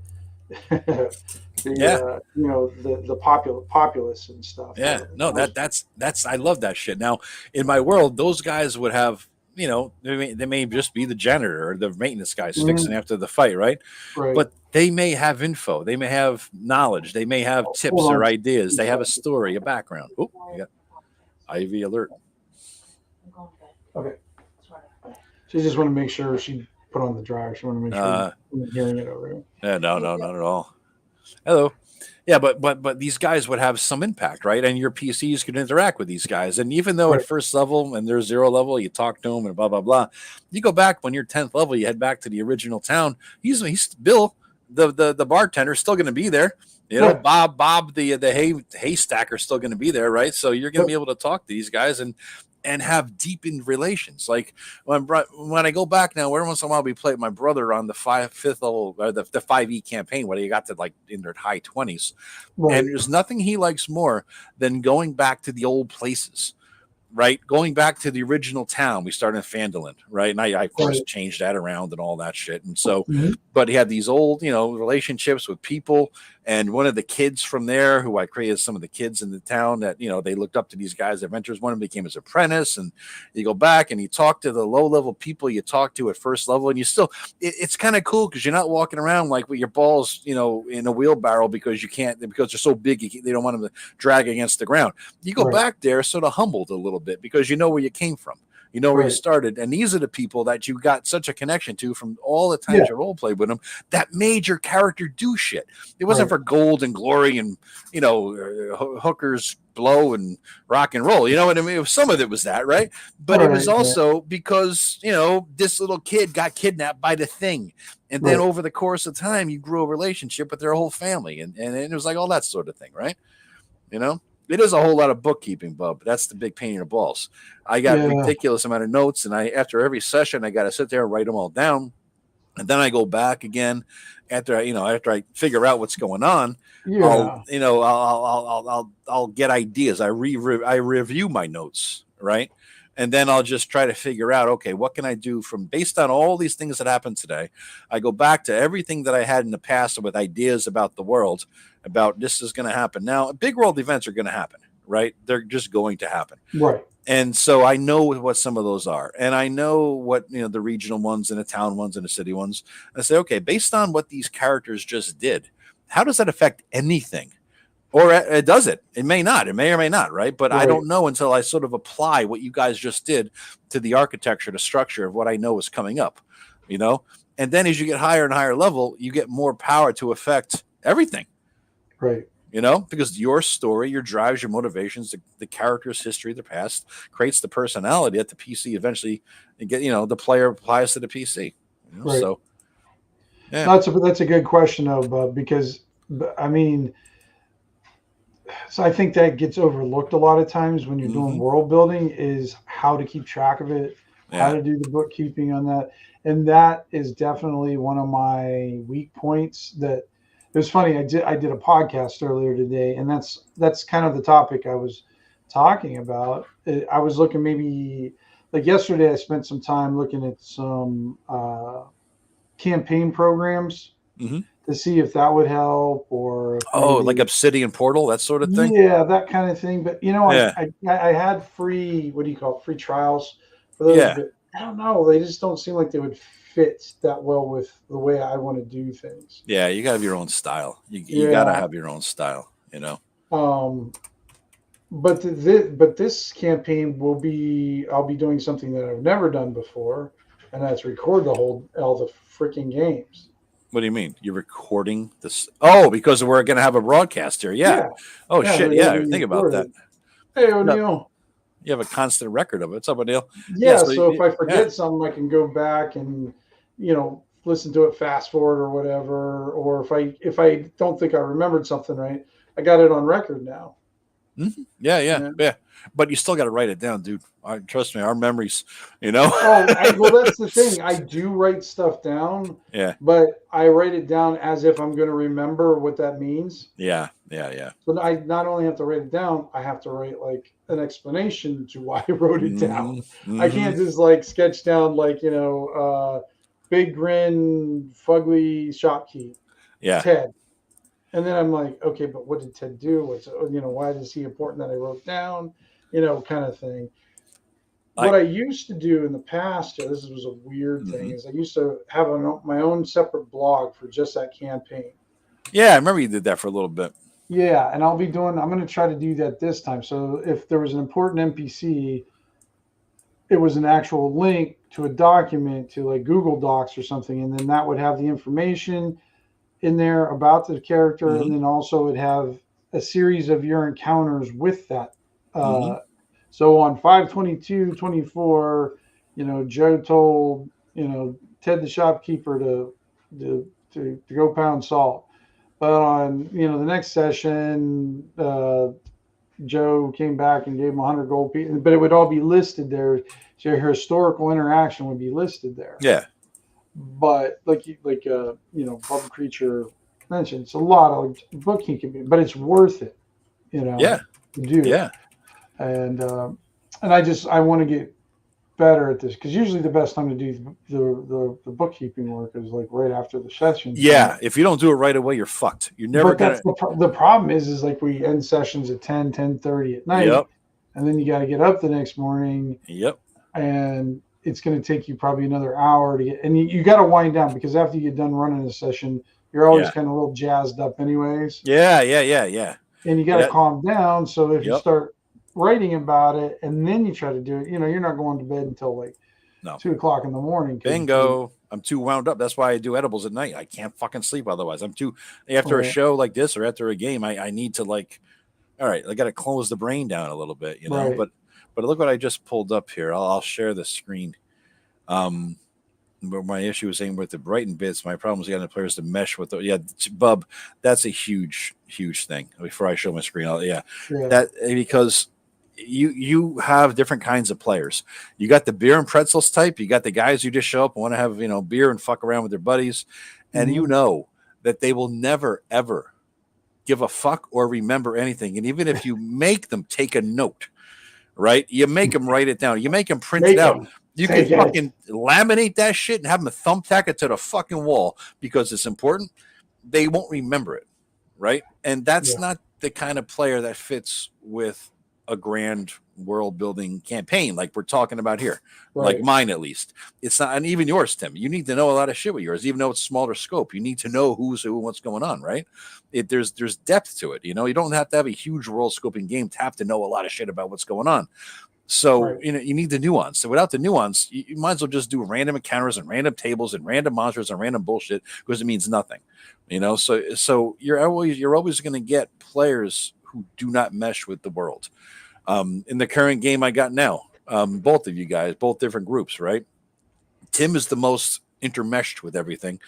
Yeah. the populace and stuff. Yeah. No, that's I love that shit. Now, in my world, those guys would have, they may just be the janitor or the maintenance guys fixing after the fight, right? Right. But they may have info, they may have knowledge, they may have tips Hold or on. ideas, they have a story, a background. Oh, you got Ivy alert. Okay. She just want to make sure she put on the dryer. She want to make sure you're hearing it over here. Yeah, no, not at all. Hello. Yeah, but these guys would have some impact, right? And your PCs could interact with these guys. And even though at first level and they're 0 level, you talk to them and blah blah blah. You go back when you're 10th level, you head back to the original town. He's Bill, the bartender, still going to be there. You know, Bob, the hay stacker, still going to be there, right? So you're going to be able to talk to these guys and have deepened relations. Like when I go back now, every once in a while we play with my brother on the 5th level, or the 5e campaign, where you got to like in their high 20s. Right. And there's nothing he likes more than going back to the old places. Right, going back to the original town, we started in Fandolin, right? And I of course changed that around and all that shit. And so, but he had these old, relationships with people. And one of the kids from there, who I created some of the kids in the town that, they looked up to these guys as mentors. One of them became his apprentice. And you go back and you talk to the low level people you talk to at first level. And you still, it's kind of cool because you're not walking around like with your balls, in a wheelbarrow because they're so big, they don't want them to drag against the ground. You go back there sort of humbled a little bit because you know where you came from. You know where you started. And these are the people that you got such a connection to from all the times you role played with them that made your character do shit. It wasn't for gold and glory and, hookers, blow and rock and roll. You know what I mean? Some of it was that, right? But it was also because, this little kid got kidnapped by the thing. And then over the course of time, you grew a relationship with their whole family. And it was like all that sort of thing, right? It is a whole lot of bookkeeping, Bub. That's the big pain in the balls. I got ridiculous amount of notes, and after every session, I got to sit there and write them all down, and then I go back again after I figure out what's going on. I'll get ideas. I review my notes, right? And then I'll just try to figure out, okay, what can I do based on all these things that happened today? I go back to everything that I had in the past with ideas about the world, about this is going to happen. Now, big world events are going to happen, right? They're just going to happen. Right. And so I know what some of those are. And I know what, the regional ones and the town ones and the city ones. I say, okay, based on what these characters just did, how does that affect anything? Or does it? It may not. It may or may not, right? But I don't know until I sort of apply what you guys just did to the architecture, the structure of what I know is coming up, And then as you get higher and higher level, you get more power to affect everything. Right. Because your story, your drives, your motivations, the character's history, the past, creates the personality that the PC eventually, the player applies to the PC. Right. So, yeah. That's a good question, though, because, I mean, so I think that gets overlooked a lot of times when you're doing world building is how to keep track of it, how to do the bookkeeping on that. And that is definitely one of my weak points. That it was funny. I did a podcast earlier today, and that's kind of the topic I was talking about. I was looking maybe like yesterday, I spent some time looking at some campaign programs to see if that would help, or like Obsidian Portal, that sort of thing. Yeah, that kind of thing. But I had free, what do you call it, free trials for those. Yeah. But I don't know. They just don't seem like they would fit that well with the way I want to do things. Yeah, you got to have your own style. You got to have your own style. But this campaign I'll be doing something that I've never done before, and that's record all the freaking games. What do you mean? You're recording this? Oh, because we're going to have a broadcast here. Yeah. Oh, shit. Yeah. Think about that. Hey, O'Neill. You have a constant record of it. What's up, O'Neill? Yeah. So if I forget something, I can go back and, listen to it fast forward or whatever. Or if I don't think I remembered something right, I got it on record now. Mm-hmm. Yeah. But you still got to write it down, dude. Trust me, our memories, well, that's the thing. I do write stuff down. Yeah. But I write it down as if I'm going to remember what that means. Yeah. So I not only have to write it down, I have to write like an explanation to why I wrote it down. I can't just like sketch down like, big grin, fugly shopkeep. Yeah. Ted. And then I'm like, okay, but what did Ted do? Why is he important that I wrote down? Kind of thing. What I used to do in the past, this was a weird thing, is I used to have my own separate blog for just that campaign. Yeah, I remember you did that for a little bit. Yeah, and I'm going to try to do that this time. So if there was an important NPC, it was an actual link to a document to like Google Docs or something, and then that would have the information in there about the character, and then also it'd have a series of your encounters with that. So on 5/22/24, Joe told Ted the shopkeeper to go pound salt. But on the next session, Joe came back and gave him 100 gold pieces, but it would all be listed there. So your historical interaction would be listed there. Yeah. But like Bubba Creature mentioned, it's a lot of bookkeeping, but it's worth it, Yeah. to do. Yeah. And I want to get better at this, because usually the best time to do the bookkeeping work is like right after the session. Yeah, if you don't do it right away, you're fucked. You're never gonna. The problem is like we end sessions at 10:30 at night, and then you got to get up the next morning. Yep. And it's going to take you probably another hour to get, and you got to wind down, because after you get done running a session, you're always kind of a little jazzed up anyways. Yeah. And you got to calm down. So if you start writing about it and then you try to do it, you're not going to bed until like 2 o'clock in the morning. Bingo. I'm too wound up. That's why I do edibles at night. I can't fucking sleep otherwise. I'm too, after a show like this or after a game, I need to like, all right, I got to close the brain down a little bit, but look what I just pulled up here. I'll share the screen. But my issue is with the Brighton bits. My problem is getting the players to mesh with Bub. That's a huge thing. Before I show my screen, that because you have different kinds of players. You got the beer and pretzels type. You got the guys who just show up and want to have beer and fuck around with their buddies, and that they will never ever give a fuck or remember anything. And even if you make them take a note, right? You make them write it down. You make them print it out. You can fucking laminate that shit and have them thumbtack it to the fucking wall because it's important. They won't remember it, right? And that's not the kind of player that fits with a grand world building campaign like we're talking about here, like mine at least. It's not, and even yours, Tim. You need to know a lot of shit with yours, even though it's smaller scope. You need to know who's who and what's going on, right? There's depth to it. You don't have to have a huge world scoping game to have to know a lot of shit about what's going on. So you need the nuance. So without the nuance, you might as well just do random encounters and random tables and random monsters and random bullshit because it means nothing. So you're always going to get players who do not mesh with the world. In the current game I got now, both of you guys, both different groups, right? Tim is the most intermeshed with everything.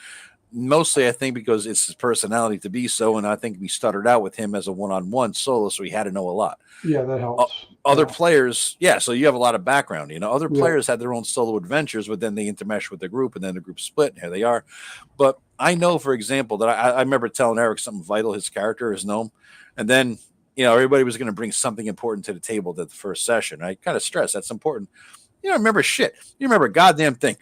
Mostly, I think, because it's his personality to be so, and I think we started out with him as a one-on-one solo, so he had to know a lot. Yeah, that helps. Other players, so you have a lot of background. Other players had their own solo adventures, but then they intermesh with the group, and then the group split, and here they are. But I know, for example, that I remember telling Eric something vital, his character, his gnome, and then everybody was going to bring something important to the table at the first session. I kind of stressed that's important. You don't remember shit. You remember a goddamn thing.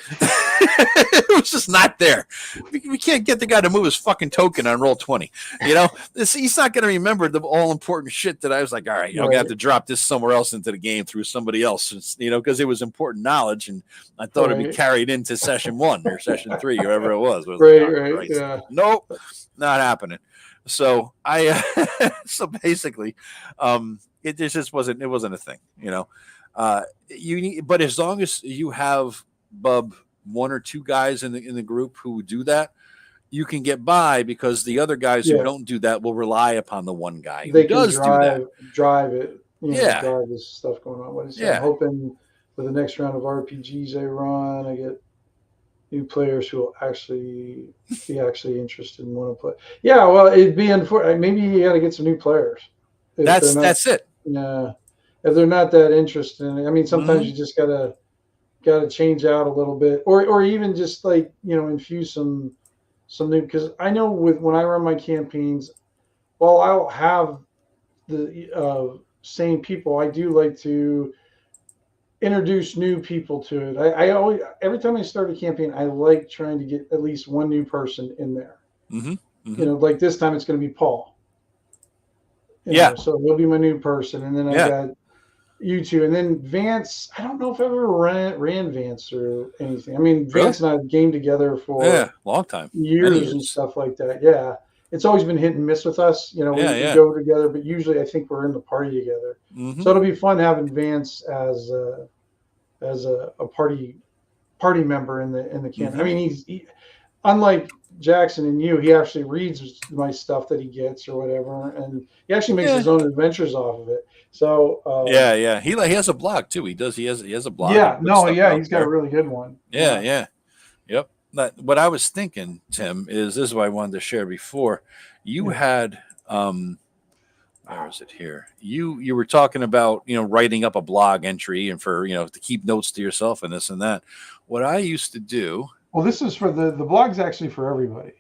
It was just not there. We can't get the guy to move his fucking token on roll 20. He's not going to remember the all important shit that I was like, all right, I'm going to have to drop this somewhere else into the game through somebody else, because it was important knowledge. And I thought it'd be carried into session 1 or session 3, whoever it was. Right. Nope, not happening. So so basically, it just wasn't a thing, you need, but as long as you have Bub 1 or 2 guys in the group who do that, you can get by because the other guys who don't do that will rely upon the one guy who does drive it. Drive this stuff going on. I'm hoping for the next round of RPGs I run, I get new players who will actually be interested and want to play. Yeah, well, it'd be unfortunate. Maybe you got to get some new players. That's it. Yeah, if they're not that interested. I mean, sometimes you just gotta change out a little bit, or even just like infuse some new. Because I know when I run my campaigns, while I'll have the same people, I do like to introduce new people to it. I always, every time I start a campaign, I like trying to get at least one new person in there. Like this time it's going to be Paul. So he'll be my new person, and then I got you two, and then Vance. I don't know if I ever ran Vance or anything. I mean, Vance and I game together for long time, years and stuff like that. Yeah, it's always been hit and miss with us. You know, we go together, but usually I think we're in the party together. Mm-hmm. So it'll be fun having Vance as a party member in the campaign. Mm-hmm. I mean, he unlike Jackson and you, he actually reads my stuff that he gets or whatever, and he actually makes his own adventures off of it. So he has a blog too. He has a blog. He's got a really good one. Yep. What I was thinking, Tim, is this is what I wanted to share before. You had where is it here? You were talking about, writing up a blog entry and for, to keep notes to yourself and this and that. What I used to do. Well, this is for the blog's actually for everybody.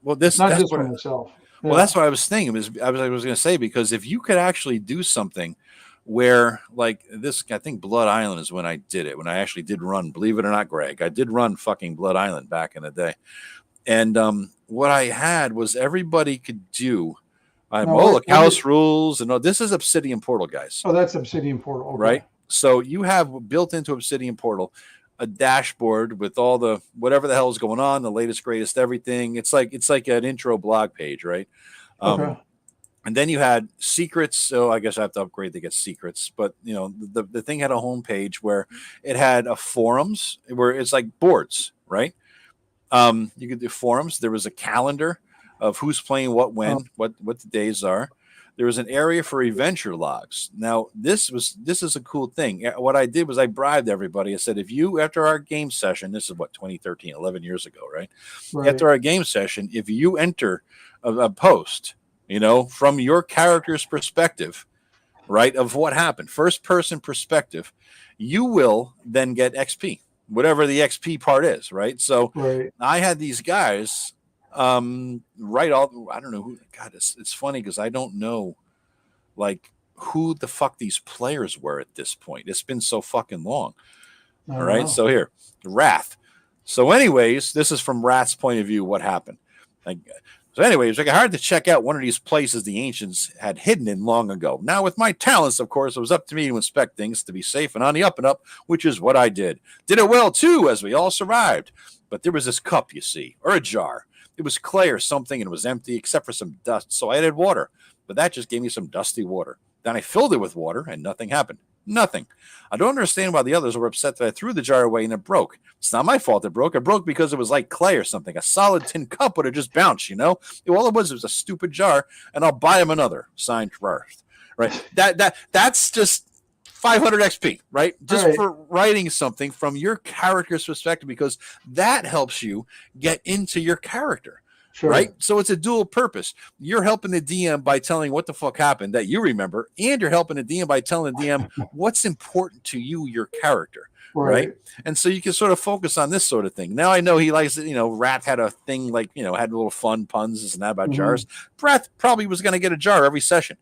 Well, that's just for myself. Yeah. Well, that's what I was thinking. I was going to say, because if you could actually do something where, like this, I think Blood Island is when I did it. When I actually did run, believe it or not, Greg, I did run fucking Blood Island back in the day. And what I had was everybody could do. House rules and this is Obsidian Portal, guys. Oh, that's Obsidian Portal, okay. Right? So you have built into Obsidian Portal a dashboard with all the whatever the hell is going on, the latest, greatest, everything. It's like an intro blog page, right? Okay. And then you had secrets. So I guess I have to upgrade to get secrets. But the thing had a homepage where it had a forums where it's like boards, right? You could do forums. There was a calendar of who's playing what, when, what the days are. There was an area for adventure logs. Now, this is a cool thing. What I did was I bribed everybody. I said, if you, after our game session, this is 2013, 11 years ago, right? After our game session, if you enter a post, from your character's perspective, right, of what happened, first person perspective, you will then get XP, whatever the XP part is, right? So I had these guys I don't know who. God, it's funny because I don't know like who the fuck these players were at this point. It's been so fucking long. All right, so here, Wrath. So anyways, this is from Wrath's point of view, what happened. So anyways, I hard to check out one of these places the ancients had hidden in long ago. Now, with my talents, of course, it was up to me to inspect things to be safe and on the up and up, which is what I did. Did it well, too, as we all survived. But there was this cup, you see, or a jar. It was clay or something, and it was empty except for some dust. So I added water, but that just gave me some dusty water. Then I filled it with water, and nothing happened. Nothing. I don't understand why the others were upset that I threw the jar away and it broke. It's not my fault it broke. It broke because it was like clay or something. A solid tin cup would have just bounced, All it was a stupid jar, and I'll buy him another. Signed, Wrath. Right? That's just 500 XP, right? Just for writing something from your character's perspective, because that helps you get into your character. Sure. Right? So it's a dual purpose. You're helping the DM by telling what the fuck happened that you remember, and you're helping the DM by telling the DM what's important to you, your character. Right? And so you can sort of focus on this sort of thing. Now I know he likes it. Rat had a thing like, had a little fun puns and that about jars. Wrath probably was going to get a jar every session.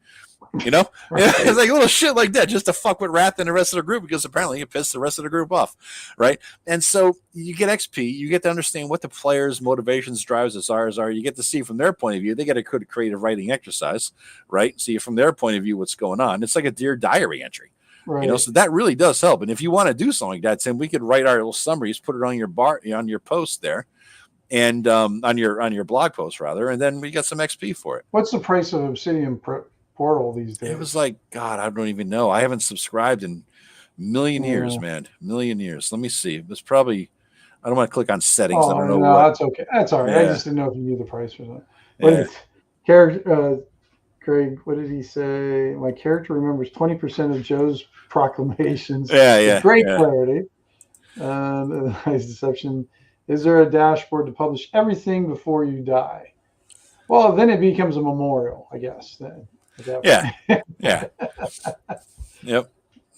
It's like a little shit like that just to fuck with Wrath and the rest of the group, because apparently it pissed the rest of the group off, right? And so you get XP, you get to understand what the players' motivations, drives, desires are. You get to see from their point of view. They get a good creative writing exercise, right? See from their point of view what's going on. It's like a Dear Diary entry. Right. So that really does help. And if you want to do something like that, Tim, we could write our little summaries, put it on your on your post there, and on your blog post rather, and then we got some XP for it. What's the price of Obsidian Portal these days? It was like, God, I don't even know. I haven't subscribed in million years, man. Million years. Let me see. It was probably, I don't want to click on settings. I don't know. No, that's okay. That's all right. Yeah. I just didn't know if you knew the price or not. Character, Craig, what did he say? My character remembers 20% of Joe's proclamations. Yeah. Great clarity. Nice deception. Is there a dashboard to publish everything before you die? Well, then it becomes a memorial, I guess. Then. Yeah. Yep.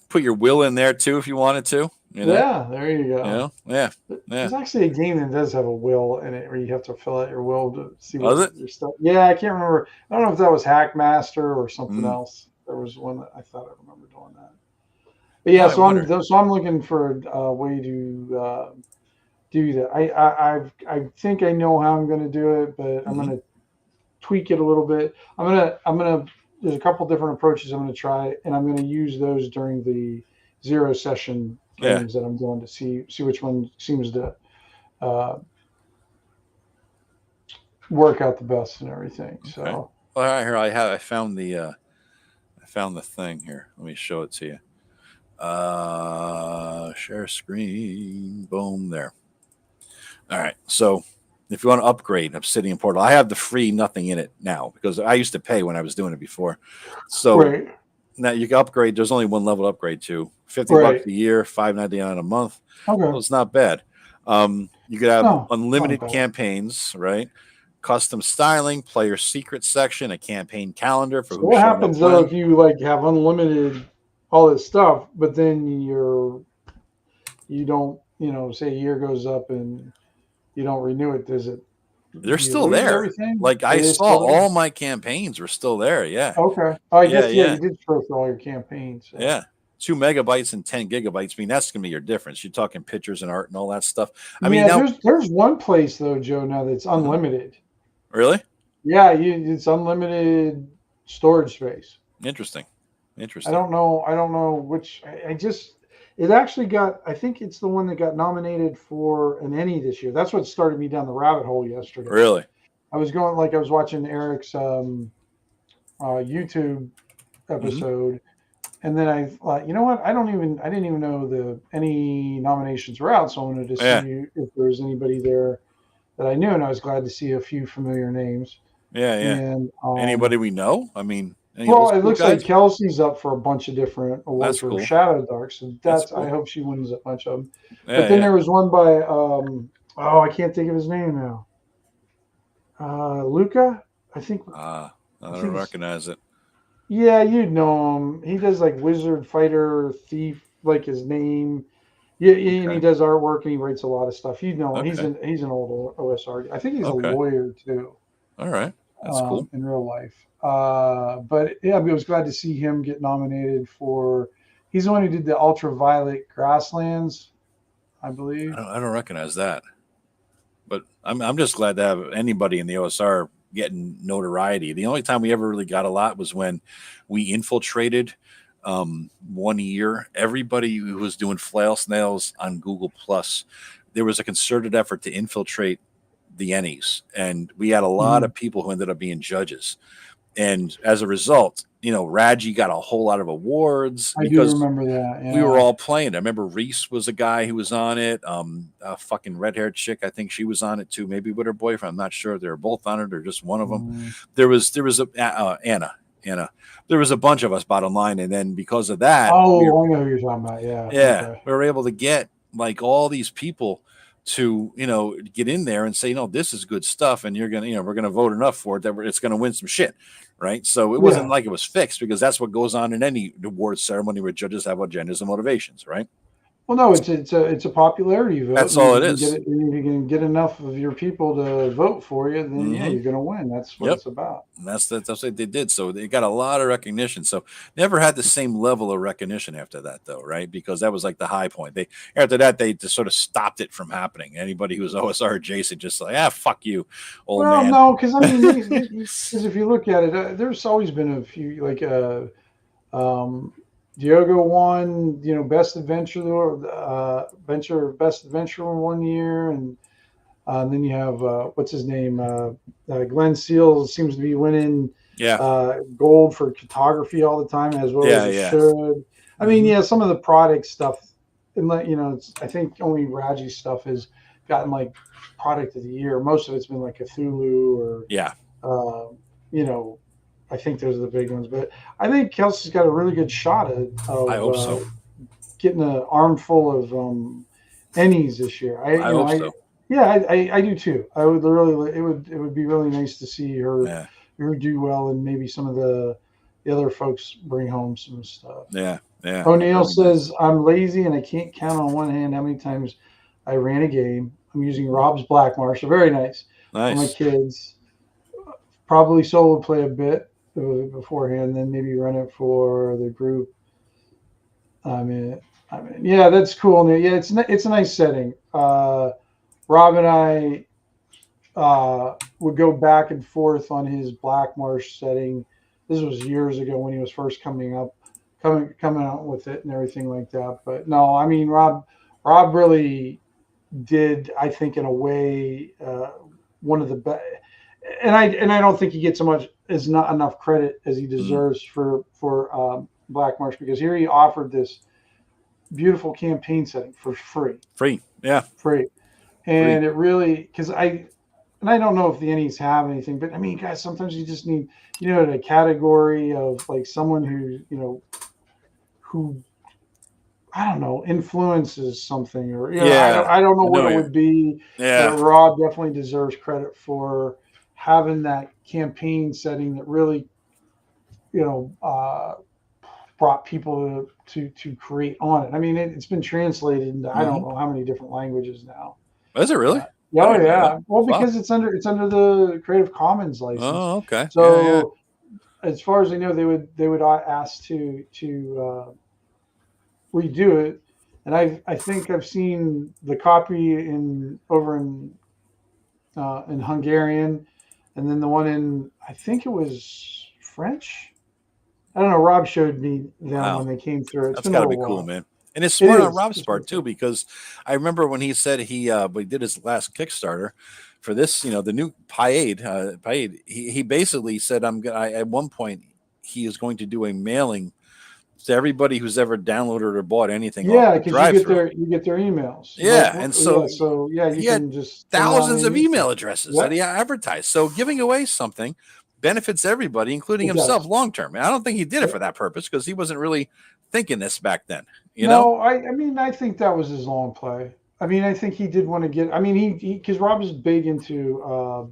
Put your will in there too if you wanted to. Yeah, there you go. Yeah. There's actually a game that does have a will in it where you have to fill out your will to see what your stuff. Yeah, I can't remember. I don't know if that was Hackmaster or something else. There was one that I thought I remember doing that. But yeah, I'm looking for a way to do that. I think I know how I'm going to do it, but I'm going to tweak it a little bit. There's a couple different approaches I'm going to try, and I'm going to use those during the 0 session games that I'm going to see which one seems to work out the best and everything. Okay. So, well, here I found the thing here. Let me show it to you. Share screen. Boom. There. All right. So if you want to upgrade Obsidian Portal, I have the free nothing in it now because I used to pay when I was doing it before. So right. now you can upgrade. There's only one level upgrade to $50 Right. a year, $5.99 a month. Okay. So it's not bad. You could have No, unlimited not bad. campaigns, right? Custom styling, player secret section, a campaign calendar for So who's what showing up happens though when. if you like have unlimited all this stuff, but then you don't, say a year goes up and you don't renew it? Does it? They're Do you still lose there. everything? Like I It is saw still there. all my campaigns were still there. Yeah. Okay. Oh, I Yeah. guess Yeah. you did throw for all your campaigns. So. Yeah. 2 megabytes and 10 gigabytes. I mean, that's going to be your difference. You're talking pictures and art and all that stuff. I mean, Yeah, now, there's one place though, Joe, now that's Mhm. unlimited. Really? Yeah, it's unlimited storage space. Interesting. I Interesting. don't know which. I just it actually got. I think it's the one that got nominated for an Emmy this year. That's what started me down the rabbit hole yesterday. Really? I was I was watching Eric's YouTube episode, and then I thought, you know what? I didn't even know any nominations were out, so I wanted to Yeah. see if there was anybody there that I knew, and I was glad to see a few familiar names. Yeah. Yeah. And Anybody we know? I mean, any well, old it school looks like guys? Kelsey's up for a bunch of different awards That's for cool. Shadow Dark, so That's I cool. hope she wins a bunch of them. Yeah. But then Yeah. there was one by I can't think of his name now. Luca, I think. I I don't think recognize it. yeah, you'd know him. He does like wizard, fighter, thief, like his name. Yeah, and he Okay. does artwork and he writes a lot of stuff. You know, Okay. he's an old OSR. I think he's a Okay. lawyer too. All right. That's cool. In real life. But yeah, I was glad to see him get nominated for. He's the one who did the Ultraviolet Grasslands, I believe. I don't recognize that. But I'm just glad to have anybody in the OSR getting notoriety. The only time we ever really got a lot was when we infiltrated 1 year. Everybody who was doing flail snails on Google Plus, there was a concerted effort to infiltrate the Ennies, and we had a lot of people who ended up being judges. And as a result, Raji got a whole lot of awards I do because remember that. Yeah. we were all playing. I remember Reese was a guy who was on it. A fucking red-haired chick, I think she was on it too. Maybe with her boyfriend. I'm not sure. They were both on it or just one of them. There was Anna. There was a bunch of us bottom line, and then because of that, I know who you're talking about. Yeah. Okay. We were able to get like all these people to get in there and say, this is good stuff, and we're gonna vote enough for it that it's gonna win some shit, right? So it wasn't like it was fixed, because that's what goes on in any award ceremony where judges have agendas and motivations, right? Well, no, it's a popularity vote. That's all it is. If you can get enough of your people to vote for you, then yeah, you're going to win. That's what it's about. And that's what they did. So they got a lot of recognition. So never had the same level of recognition after that, though, right? Because that was like the high point. After that, they just sort of stopped it from happening. Anybody who was OSR adjacent just like, fuck you, old man. Well, no, because I mean, because if you look at it, there's always been a few Diogo won, best adventure, best adventure 1 year, and then you have what's his name, Glenn Seals seems to be winning gold for photography all the time, as well as it should. I mean, some of the product stuff, and I think only Raji's stuff has gotten like product of the year. Most of it's been like Cthulhu or I think those are the big ones, but I think Kelsey's got a really good shot at I hope so. Getting an armful of Ennies this year. I hope so. Yeah, I do too. I would really. It would be really nice to see her do well, and maybe some of the other folks bring home some stuff. Yeah. O'Neill says, "I'm lazy and I can't count on one hand how many times I ran a game. I'm using Rob's Black Marshal. Very nice. For my kids. Probably solo play a bit beforehand, then maybe run it for the group. I mean, yeah, that's cool. Yeah, it's a nice setting. Rob and I would go back and forth on his Black Marsh setting. This was years ago when he was first coming out with it and everything like that. But no, I mean, Rob really did, I think, in a way, one of the best. and I don't think he gets is not enough credit as he deserves for Black Marsh, because here he offered this beautiful campaign setting for free. Free. And it really, because I don't know if the NEs have anything, but I mean, guys, sometimes you just need, a category of like someone who I don't know, influences something, or I don't know what it would be. Yeah. But Rob definitely deserves credit for having that campaign setting that really, brought people to create on it. I mean, it's been translated into I don't know how many different languages now. Is it really? Yeah. Well, because it's under the Creative Commons license. Oh, okay. So, as far as I know, they would ask to redo it, and I think I've seen the copy over in Hungarian, and then the one in, I think it was French. I don't know. Rob showed me them when they came through. That's got to be cool, man. And it's smart on Rob's part too, because I remember when he said he did his last Kickstarter for this, the new Paid. He basically said, at one point he is going to do a mailing to everybody who's ever downloaded or bought anything. Yeah, because you get their emails. Yeah, and so you can just thousands of email addresses that he advertised. So giving away something benefits everybody, including himself long term. And I don't think he did it for that purpose, because he wasn't really thinking this back then. I mean, I think that was his long play. I mean, I think he did want to get. I mean, because Rob is big into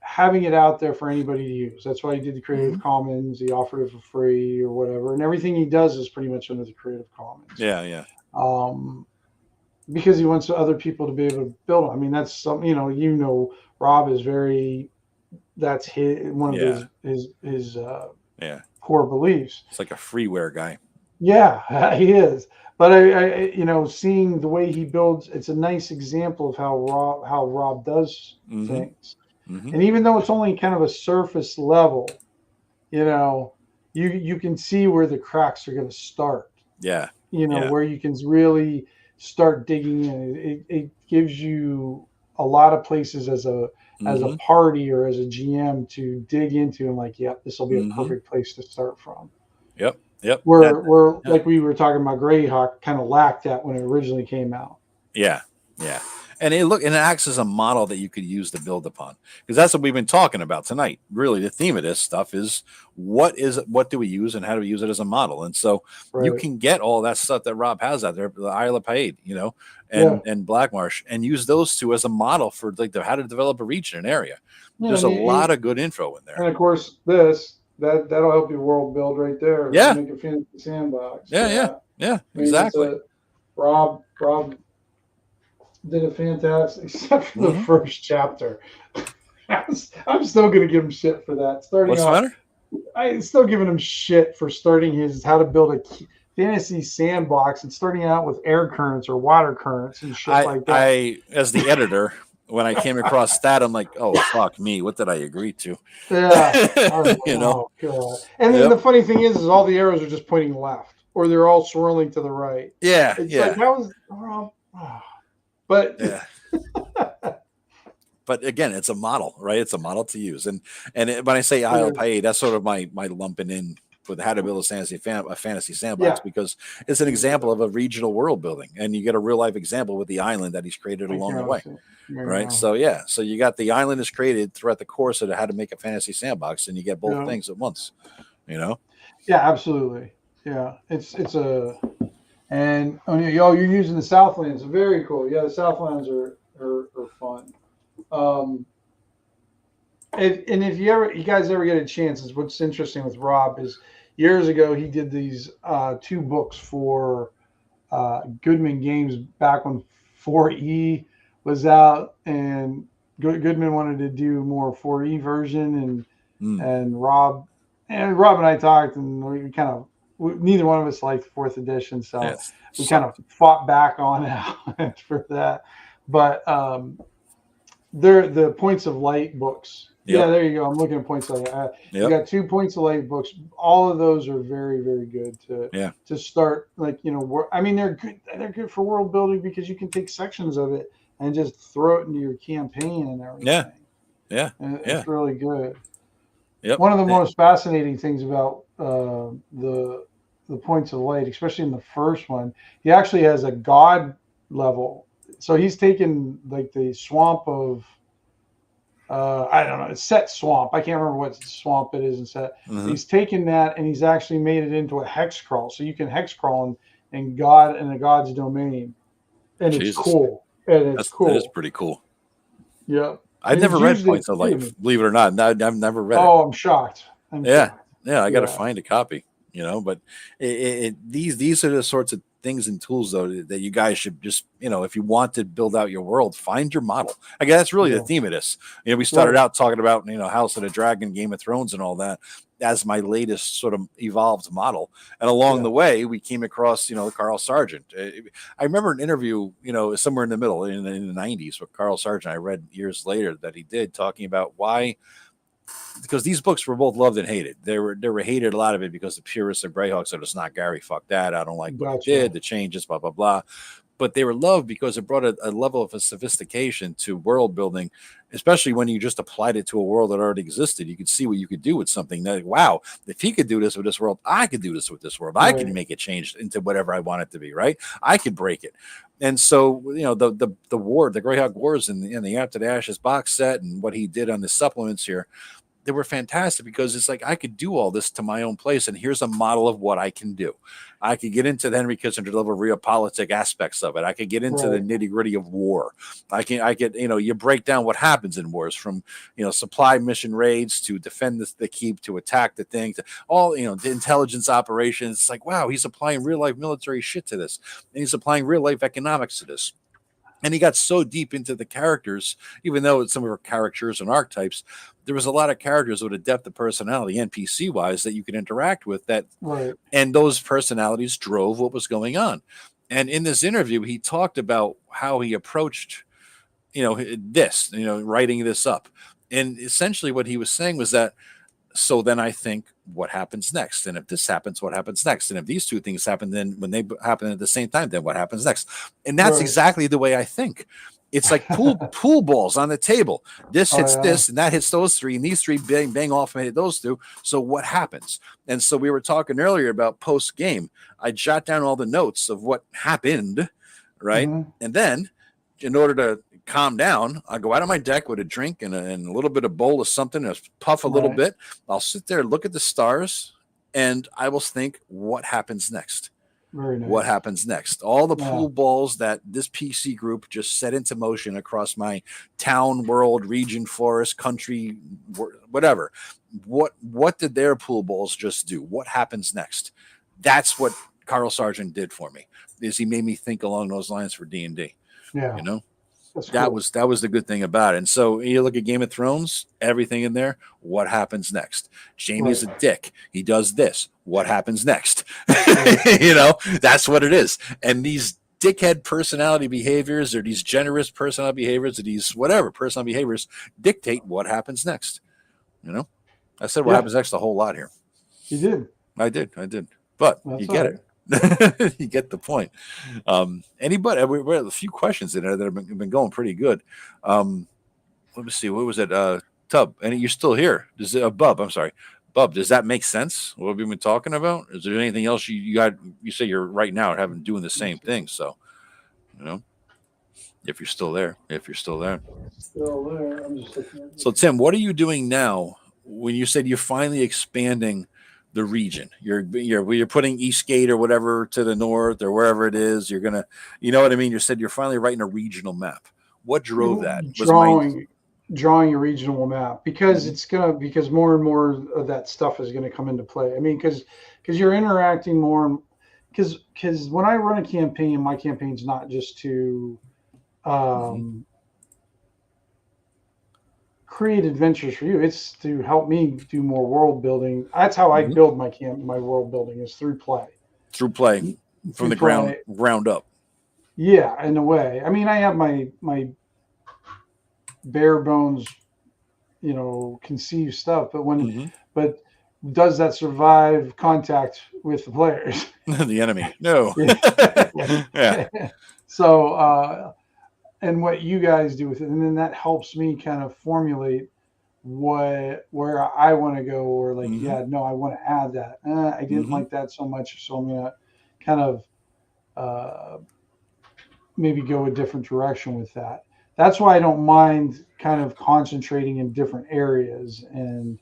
having it out there for anybody to use. That's why he did the Creative Commons. He offered it for free or whatever, and everything he does is pretty much under the Creative Commons. Yeah. Because he wants other people to be able to build on. I mean, that's something. Rob is very. That's one of his core beliefs. It's like a freeware guy. Yeah, he is. But I seeing the way he builds, it's a nice example of how Rob does things. And even though it's only kind of a surface level, you can see where the cracks are going to start. Yeah. Where you can really start digging in. It gives you a lot of places as a party or as a GM to dig into and like, this will be a perfect place to start from. Yep. We're like we were talking about, Greyhawk kind of lacked that when it originally came out. Yeah. And it acts as a model that you could use to build upon, because that's what we've been talking about tonight. Really, the theme of this stuff is what do we use and how do we use it as a model? And so you can get all that stuff that Rob has out there, the Isle of Paid, and Black Marsh, and use those two as a model for like how to develop a region, an area. There's a lot of good info in there. And of course, that'll help you world build right there. Yeah. Make a fantasy sandbox. Yeah. Exactly. Rob did a fantastic, except for the first chapter. I'm still going to give him shit for that. What's the matter? I'm still giving him shit for starting his how to build a fantasy sandbox and starting out with air currents or water currents and shit like that. As the editor, when I came across that, I'm like, oh, fuck me. What did I agree to? Yeah. Oh, God. And then the funny thing is all the arrows are just pointing left, or they're all swirling to the right. Yeah. Like, that was, but yeah. But again, it's a model, right? It's a model to use. And when I say Isle of Paid, that's sort of my lumping in with how to build a fantasy sandbox, because it's an example of a regional world building, and you get a real life example with the island that he's created along the way. Right. So you got the island is created throughout the course of how to make a fantasy sandbox, and you get both things at once, Yeah, absolutely. Yeah. And you're using the Southlands. Very cool. Yeah, the Southlands are fun. And if you guys ever get a chance, what's interesting with Rob is years ago he did these 2 books for Goodman Games back when 4E was out, and Goodman wanted to do more 4E version, and Rob and I talked, and we kind of neither one of us liked 4th edition, so we kind of fought back on it for that. But they're the Points of Light books. Yep. Yeah, there you go. I'm looking at Points of Light. You got 2 Points of Light books. All of those are very, very good to start. Like, I mean, they're good. They're good for world building because you can take sections of it and just throw it into your campaign and everything. Yeah. And Yeah. it's really good. Yep. One of the most fascinating things about the points of light, especially in the first one, he actually has a god level. So he's taken like the swamp of I don't know, it's set swamp. I can't remember what swamp it is in set. Mm-hmm. He's taken that and he's actually made it into a hex crawl. So you can hex crawl in God in a god's domain. And Jesus. it's cool. And it's cool. That is pretty cool. Yeah. I've never read Points of Life, believe it or not. I've never read it. Oh, I'm shocked. Yeah, I got to find a copy, but these are the sorts of things and tools, though, that you guys should just, if you want to build out your world, find your model. I guess that's really the theme of this. We started out talking about, House of the Dragon, Game of Thrones and all that as my latest sort of evolved model. And along the way, we came across, Carl Sargent. I remember an interview, somewhere in the middle in the 90s with Carl Sargent. I read years later that he did, talking about why, because these books were both loved and hated. They were hated, a lot of it because the purists of Greyhawk said, it's not Gary, fuck that, I don't like what he did, the changes, blah, blah, blah. But they were loved because it brought a level of a sophistication to world building, especially when you just applied it to a world that already existed. You could see what you could do with something. Like, wow, if he could do this with this world, I could do this with this world. I can make it change into whatever I want it to be, right? I could break it. And so, the war, the Greyhawk Wars and the After the Ashes box set and what he did on the supplements here, they were fantastic because it's like, I could do all this to my own place. And here's a model of what I can do. I could get into the Henry Kissinger level of realpolitik aspects of it. I could get into the nitty gritty of war. I could, you break down what happens in wars, from, supply mission raids to defend the keep, to attack the thing, to all, the intelligence operations. It's like, wow, he's applying real life military shit to this. And he's applying real life economics to this. And he got so deep into the characters, even though some of our caricatures and archetypes, there was a lot of characters with a depth of personality, NPC wise, that you could interact with. And those personalities drove what was going on. And in this interview, he talked about how he approached, this, writing this up. And essentially what he was saying was that, so then I think, what happens next? And if this happens, what happens next? And if these two things happen, then when they happen at the same time, then what happens next? And that's exactly the way I think. It's like pool balls on the table. This hits this, and that hits those three, and these three bang off and hit those two. So what happens? And so we were talking earlier about post game. I jot down all the notes of what happened, right? Mm-hmm. And then, in order to calm down, I go out of my deck with a drink and a little bit of bowl of something, and puff a little bit. I'll sit there, look at the stars, and I will think, what happens next? Very nice. What happens next? All the pool balls that this PC group just set into motion across my town, world, region, forest, country, whatever. What did their pool balls just do? What happens next? That's what Carl Sargent did for me, is he made me think along those lines for D&D. Yeah. That was the good thing about it. And so you look at Game of Thrones, everything in there, what happens next? Jaime's a dick. He does this. What happens next? That's what it is. And these dickhead personality behaviors, or these generous personality behaviors, or these whatever personality behaviors dictate what happens next. I said what happens next a whole lot here. You did. I did. But that's you get it. You get the point. Anybody? We have a few questions in there that have been going pretty good. Let me see. What was it? Tub, and you're still here. Does it? Bub, I'm sorry. Bub, does that make sense? What have we been talking about? Is there anything else you got? You say you're right now doing the same thing. So, if you're still there. Still there. I'm just looking at it. So, Tim, what are you doing now? When you said you're finally expanding the region, you're putting Eastgate or whatever to the north, or wherever it is, you're gonna, you know what I mean? You said you're finally writing a regional map. What drove that? Drawing a regional map, because because more and more of that stuff is gonna come into play. I mean, because you're interacting more, because when I run a campaign, my campaign's not just to create adventures for you. It's to help me do more world building. That's how I build my world building, is through play. From the ground up. Yeah, in a way. I mean, I have my bare bones, conceived stuff, but does that survive contact with the players? The enemy? No. Yeah. So, and what you guys do with it, and then that helps me kind of formulate where I want to go, or like, Mm-hmm. yeah, no, I want to add that. I didn't Mm-hmm. like that so much, so I'm gonna kind of maybe go a different direction with that. That's why I don't mind kind of concentrating in different areas and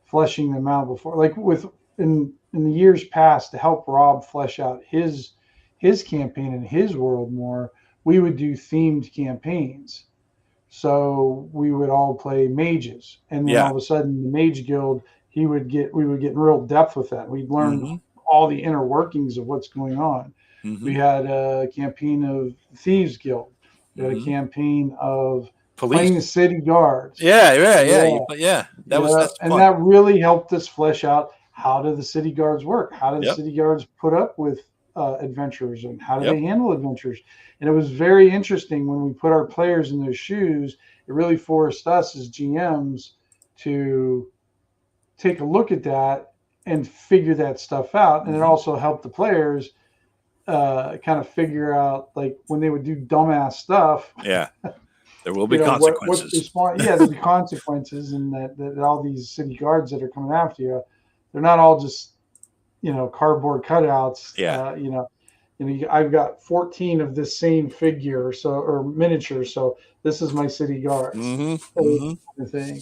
fleshing them out before, like with in the years past, to help Rob flesh out his campaign and his world more. We would do themed campaigns. So we would all play mages, and then all Yeah. of a sudden, the Mage Guild, we would get in real depth with that. We'd learn Mm-hmm. all the inner workings of what's going on. Mm-hmm. We had a campaign of Thieves Guild. We had a Mm-hmm. campaign of Police. playing the city guards. Yeah. Yeah, Yeah. yeah, That's and fun. that really helped us flesh out how do the city guards work? How do the Yep. city guards put up with adventurers, and how do Yep. they handle adventures? And it was very interesting when we put our players in those shoes. It really forced us as GMs to take a look at that and figure that stuff out. And it Mm-hmm. also helped the players kind of figure out, like, when they would do dumbass stuff, Yeah. There will be what's consequences. yeah, there'll be consequences, and that all these city guards that are coming after you, they're not all just cardboard cutouts. Yeah. I've got 14 of this same figure, or miniature, so this is my city guards. Mm-hmm. Mm-hmm. Kind of thing,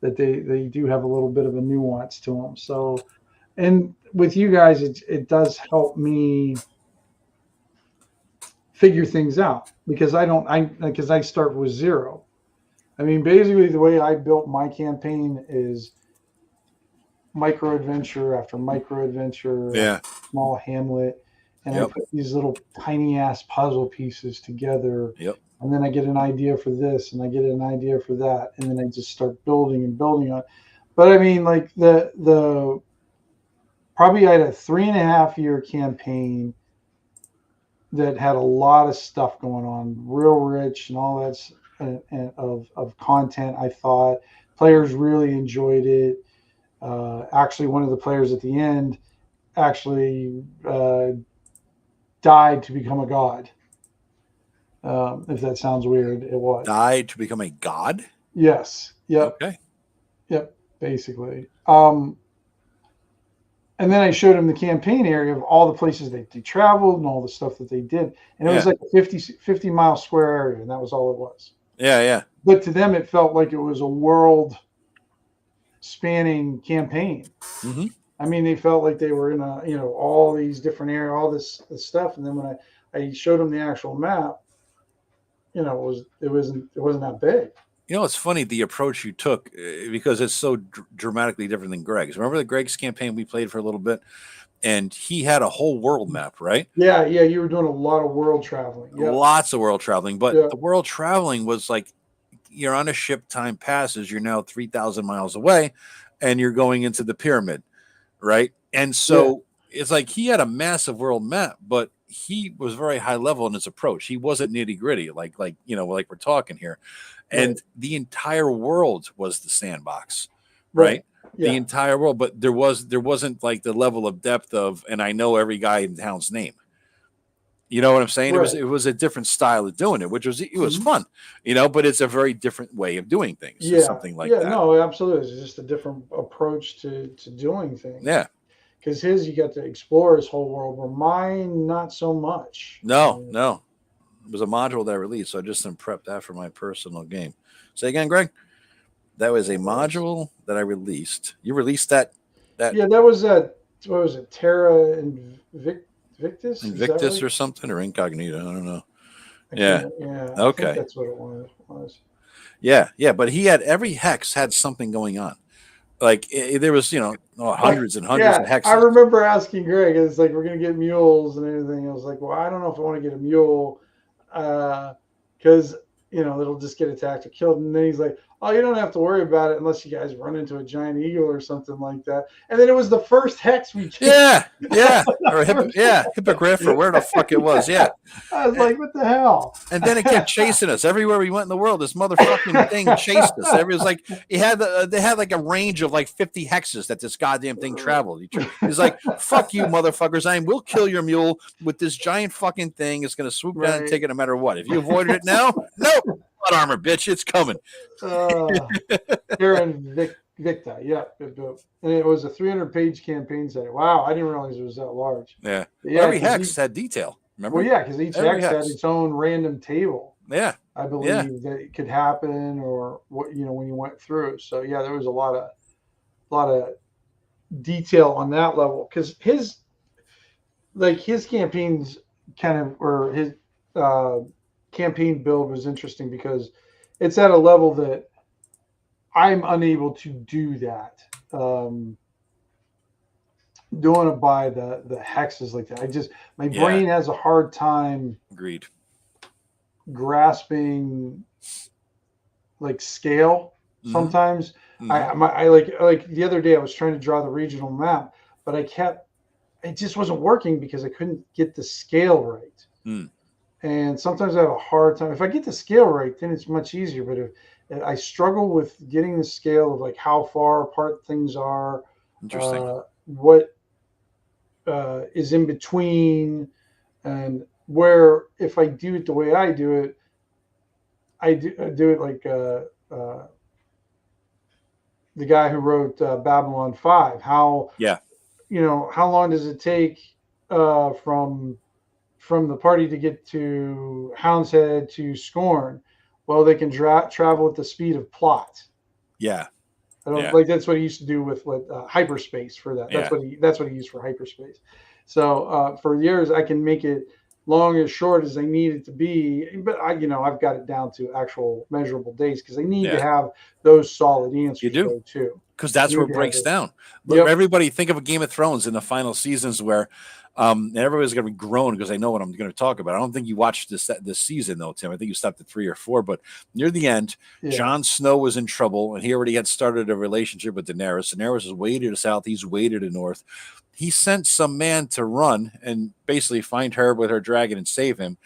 that they do have a little bit of a nuance to them. So, and with you guys, it does help me figure things out, because I start with zero. I mean, basically the way I built my campaign is micro adventure after micro adventure, Yeah. small hamlet, and I put these little tiny ass puzzle pieces together. Yep. And then I get an idea for this, and I get an idea for that, and then I just start building and building on. But I mean, like the probably I had a 3.5 year campaign that had a lot of stuff going on, real rich and all that of content. I thought players really enjoyed it. Actually, one of the players at the end actually died to become a god. If that sounds weird, it was. Died to become a god? Yes. Yep. Okay. Yep. Basically. And then I showed him the campaign area of all the places they traveled and all the stuff that they did. And it was like a 50 mile square area, and that was all it was. Yeah, yeah. But to them, it felt like it was a world spanning campaign. Mm-hmm. I mean, they felt like they were in all these different areas, all this stuff. And then when I showed them the actual map, it wasn't that big. It's funny, the approach you took, because it's so dramatically different than Greg's. Remember Greg's campaign we played for a little bit, and he had a whole world map, right? Yeah, yeah. You were doing a lot of world traveling. Yep. Lots of world traveling, but the world traveling was like, you're on a ship, time passes, you're now 3,000 miles away, and you're going into the pyramid, right? And so it's like he had a massive world map, but he was very high level in his approach. He wasn't nitty gritty, like we're talking here. And the entire world was the sandbox, right? Yeah. The entire world, but there wasn't like the level of depth of, and I know every guy in town's name. You know what I'm saying? Right. It was a different style of doing it, which was fun, but it's a very different way of doing things. Yeah, something like that. No, absolutely. It's just a different approach to doing things. Yeah. Because you got to explore his whole world, where mine, not so much. No. It was a module that I released, so I just didn't prep that for my personal game. Say again, Greg? That was a module that I released. You released that? Yeah, that was what was it? Terra Invictus? Invictus or something, or Incognito? I don't know. Yeah. Okay. I think that's what it was. Yeah, but he had every hex had something going on. Like there was, hundreds and hundreds of hexes. I remember asking Greg, it's like, we're going to get mules and everything. I was like, well, I don't know if I want to get a mule, because, it'll just get attacked or killed. And then he's like, oh, you don't have to worry about it unless you guys run into a giant eagle or something like that. And then it was the first hex we came. Yeah. Or Hippogriff, or where the fuck it was. Yeah. I was like, what the hell? And then it kept chasing us everywhere we went in the world. This motherfucking thing chased us. It was like they had like a range of like 50 hexes that this goddamn thing traveled. He's like, fuck you, motherfuckers. We'll kill your mule with this giant fucking thing. It's going to swoop down and take it no matter what. If you avoided it now, nope. Plot armor, bitch. It's coming. Karen Victa, yeah. And it was a 300-page campaign set. Wow, I didn't realize it was that large. Yeah. Yeah, Every hex had detail. Remember? Well, yeah, because each hex had its own random table. Yeah. I believe that it could happen, or what when you went through. So yeah, there was a lot of detail on that level, because his campaigns kind of, or his campaign build was interesting because it's at a level that I'm unable to do that. Doing it by the hexes like that. My brain has a hard time. Agreed. Grasping like scale sometimes. Mm-hmm. I like the other day I was trying to draw the regional map, but it just wasn't working because I couldn't get the scale right. And sometimes I have a hard time. If I get the scale right, then it's much easier. But if I struggle with getting the scale of like how far apart things are, what is in between, and where, if I do it the way I do it, I do it like the guy who wrote Babylon 5. How long does it take from the party to get to Hound's Head to Scorn? Well, they can travel at the speed of plot. Yeah. Like that's what he used to do with hyperspace for that. That's what he used for hyperspace. So for years I can make it long as short as I need it to be, but I've got it down to actual measurable days because I need to have those solid answers. You do too, because that's where it breaks down. Look, everybody think of a Game of Thrones in the final seasons where and everybody's going to be groaning because I know what I'm going to talk about. I don't think you watched this season though, Tim. I think you stopped at 3 or 4, but near the end, Jon Snow was in trouble and he already had started a relationship with Daenerys. Daenerys is way to the south. He's way to the north. He sent some man to run and basically find her with her dragon and save him.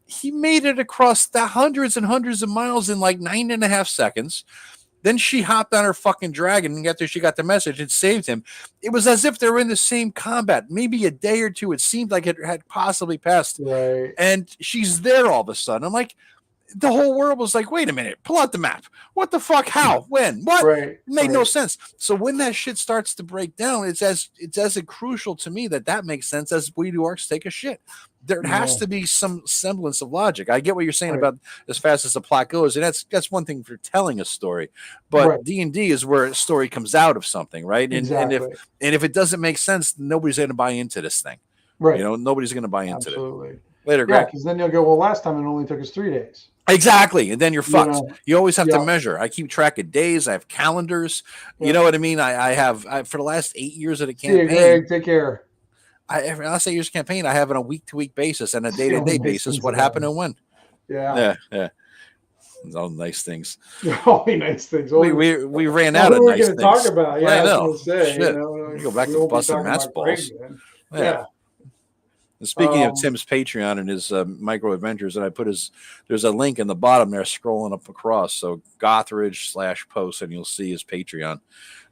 He made it across the hundreds and hundreds of miles in like 9.5 seconds. Then she hopped on her fucking dragon, and after she got the message, it saved him. It was as if they were in the same combat. Maybe a day or two, it seemed like it had possibly passed. Right. And she's there all of a sudden. I'm like, the whole world was like, wait a minute, pull out the map. What the fuck? How? When? What? Right. It made no sense. So when that shit starts to break down, it's as crucial to me that makes sense as we do orcs take a shit. There has to be some semblance of logic. I get what you're saying about as fast as the plot goes, and that's one thing for telling a story. But D&D is where a story comes out of something, right? And if it doesn't make sense, nobody's going to buy into this thing. Right. Nobody's going to buy into it. Later, Greg. Because then you'll go, well, last time it only took us 3 days. Exactly. And then you're fucked. You always have to measure. I keep track of days. I have calendars. You know what I mean? I have for the last 8 years of the campaign. See you, Greg. Take care. For the last 8 years campaign, I have on a week-to-week basis and a day-to-day basis what happened and when. Yeah. It's all nice things. All nice things. We ran out of nice things. Talk about? Yeah, I know. Say, Shit. You go back to busting Matt's balls. Yeah. And speaking of Tim's Patreon and his micro adventures, and there's a link in the bottom there scrolling up across. So Gothridge/post, and you'll see his Patreon.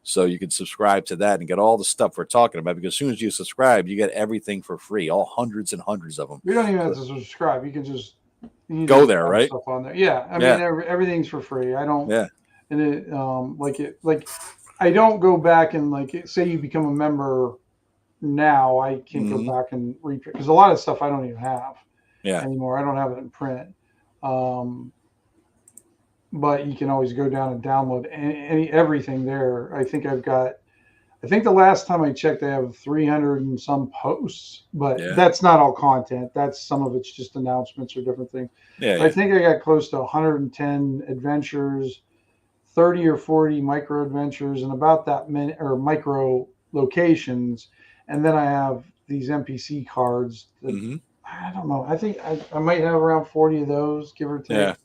So you can subscribe to that and get all the stuff we're talking about, because as soon as you subscribe, you get everything for free, all hundreds and hundreds of them. You don't even have to subscribe. You can just go there, right? Stuff on there. Yeah. I mean, everything's for free. I don't. Yeah. And I don't go back and say you become a member now, I can go back and read, because a lot of stuff I don't even have anymore. I don't have it in print. But you can always go down and download everything there. I think the last time I checked, I have 300 and some posts, but that's not all content. That's some of it's just announcements or different things. I think I got close to 110 adventures, 30 or 40 micro adventures, and about that many or micro locations. And then I have these NPC cards that I don't know. I think I might have around 40 of those, give or take. Yeah.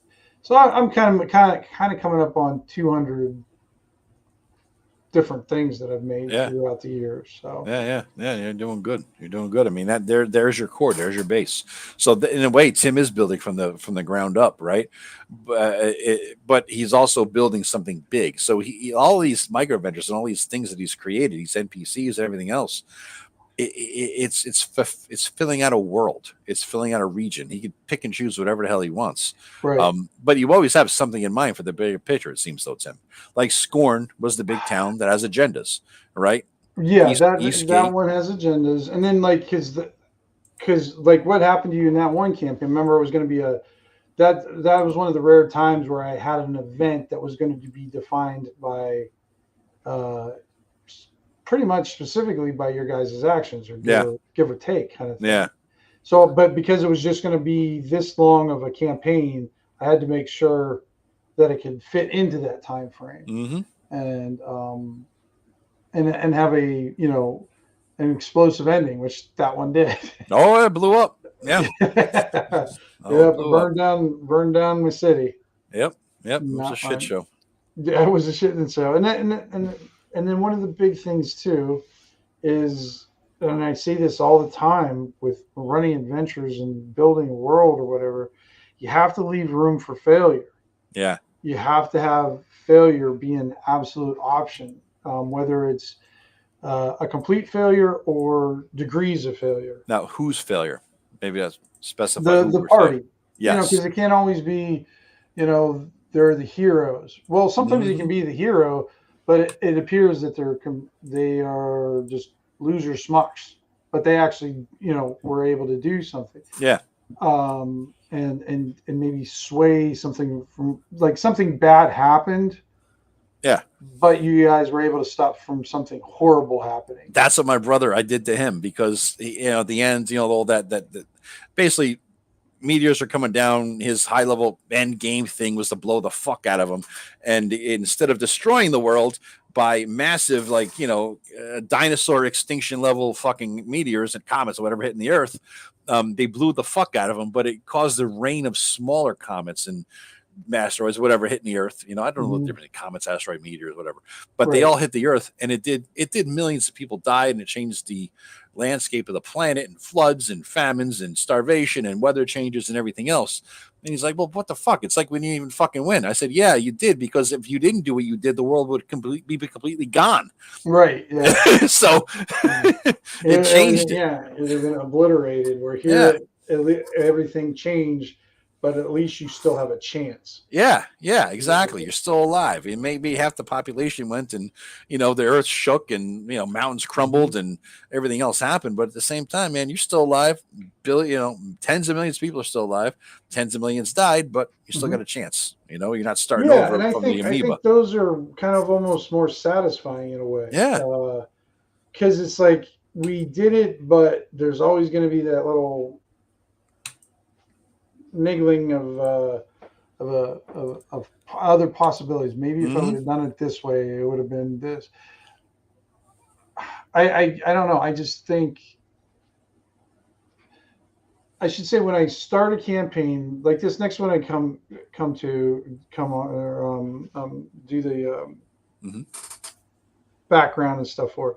So I'm kind of coming up on 200 different things that I've made throughout the years. So yeah, you're doing good. You're doing good. I mean, there's your core, there's your base. So in a way, Tim is building from the ground up, right? But he's also building something big. So he all these micro adventures and all these things that he's created, these NPCs and everything else, it's filling out a world. It's filling out a region. He can pick and choose whatever the hell he wants. Right. But you always have something in mind for the bigger picture. It seems though, Tim. Like Scorn was the big town that has agendas, right? Yeah, that one has agendas, and then like because like what happened to you in that one campaign? Remember, it was going to be that was one of the rare times where I had an event that was going to be defined by pretty much specifically by your guys' actions, or give or take kind of thing. Yeah. So, but because it was just going to be this long of a campaign, I had to make sure that it could fit into that time frame, and have a an explosive ending, which that one did. Oh, it blew up. Yeah. Burned down my city. Yep. It was a shit show. Yeah, it was a shit show. And then one of the big things too is, and I see this all the time with running adventures and building a world or whatever, you have to leave room for failure. Yeah. You have to have failure be an absolute option, whether it's a complete failure or degrees of failure. Now, whose failure? Maybe that's specify the party. Yes. Because it can't always be, they're the heroes. Well, sometimes you can be the hero, but it appears that they are just loser schmucks, but they actually, were able to do something. Yeah. And maybe sway something from, like, something bad happened. Yeah. But you guys were able to stop from something horrible happening. That's what my brother, I did to him, because at the end, all that basically meteors are coming down. His high level end game thing was to blow the fuck out of them. And instead of destroying the world by massive, dinosaur extinction level fucking meteors and comets or whatever hitting the earth, they blew the fuck out of them, but it caused a rain of smaller comets and asteroids, whatever, hitting the earth. I don't know the difference in comets, asteroid, meteors, whatever, but they all hit the earth, and it did millions of people died, and it changed the landscape of the planet, and floods and famines and starvation and weather changes and everything else. And he's like, well, what the fuck? It's like we didn't even fucking win. I said, yeah, you did, because if you didn't do what you did, the world would be completely gone. Right. Yeah. So it changed. Yeah, it would have been obliterated. Where here, everything changed, but at least you still have a chance. Yeah, exactly. You're still alive. And maybe half the population went, and the earth shook, and mountains crumbled, and everything else happened. But at the same time, man, you're still alive. Tens of millions of people are still alive. Tens of millions died, but you still got a chance. You're not starting over from the amoeba. I think those are kind of almost more satisfying in a way. Yeah, because it's like we did it, but there's always going to be that little niggling of other possibilities. Maybe if I would have done it this way, it would have been this. I don't know. I just think I should say, when I start a campaign like this next one, I come on do the background and stuff for.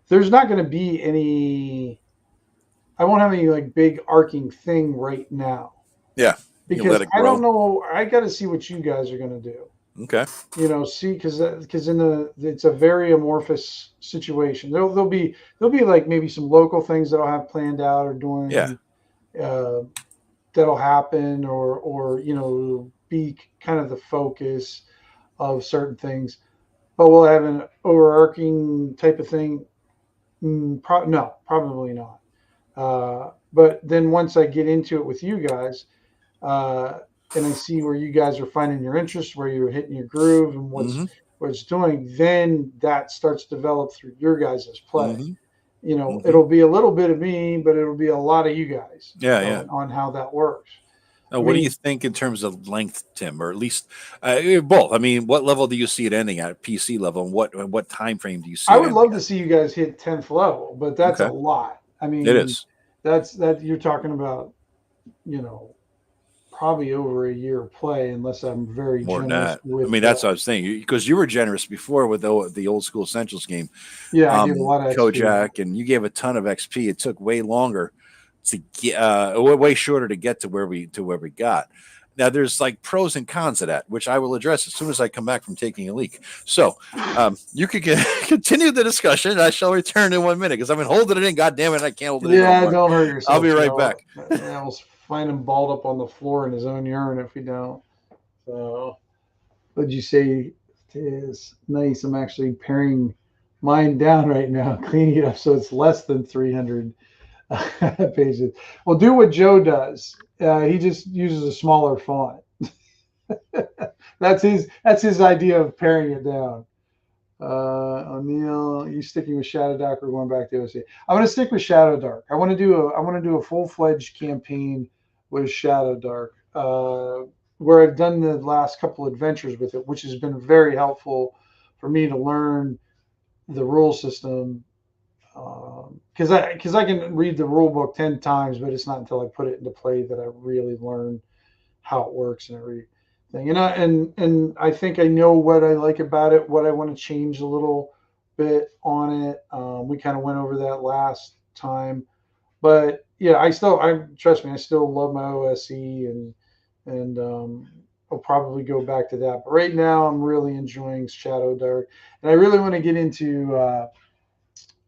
There's not going to be any. I won't have any big arcing thing right now. Yeah, because I don't know. I got to see what you guys are going to do. Okay. See, because it's a very amorphous situation. There'll be maybe some local things that I'll have planned out or doing. Yeah. That'll happen, or be kind of the focus of certain things, but we'll have an overarching type of thing. No, probably not. But then once I get into it with you guys, and I see where you guys are finding your interest, where you're hitting your groove, and what it's doing, then that starts to develop through your guys' play. It'll be a little bit of me, but it'll be a lot of you guys. On how that works. Now, what do you think in terms of length, Tim, or at least both? I mean, what level do you see it ending at? PC level, and what time frame do you see? I would love to see you guys hit 10th level, but that's a lot. I mean, it is. That you're talking about, probably over a year of play, unless I'm very more generous. than that. I mean, that's what I was saying, because you were generous before with the old school Essentials game. Yeah, I gave a lot of Kojak, and you gave a ton of XP. It took way longer to get, way shorter to get to where we got. Now, there's like pros and cons of that, which I will address as soon as I come back from taking a leak. So you could continue the discussion, and I shall return in 1 minute because I've been holding it in. God damn it, I can't hold it in. Yeah, don't hurt yourself. I'll be right back. We'll find him balled up on the floor in his own urine if we don't. So, what'd you say? It is nice. I'm actually paring mine down right now, cleaning it up so it's less than 300 pages. Well, do what Joe does. He just uses a smaller font. That's his idea of paring it down. O'Neill, you sticking with Shadow Dark or going back to OC? I'm going to stick with Shadow Dark. I want to do a full-fledged campaign with Shadow Dark, where I've done the last couple adventures with it, which has been very helpful for me to learn the rule system. Because I can read the rule book 10 times, but it's not until I put it into play that I really learn how it works and everything. And I think I know what I like about it, what I want to change a little bit on it. We kind of went over that last time, but yeah, trust me, I still love my OSE and I'll probably go back to that. But right now, I'm really enjoying Shadow Dark, and I really want to get into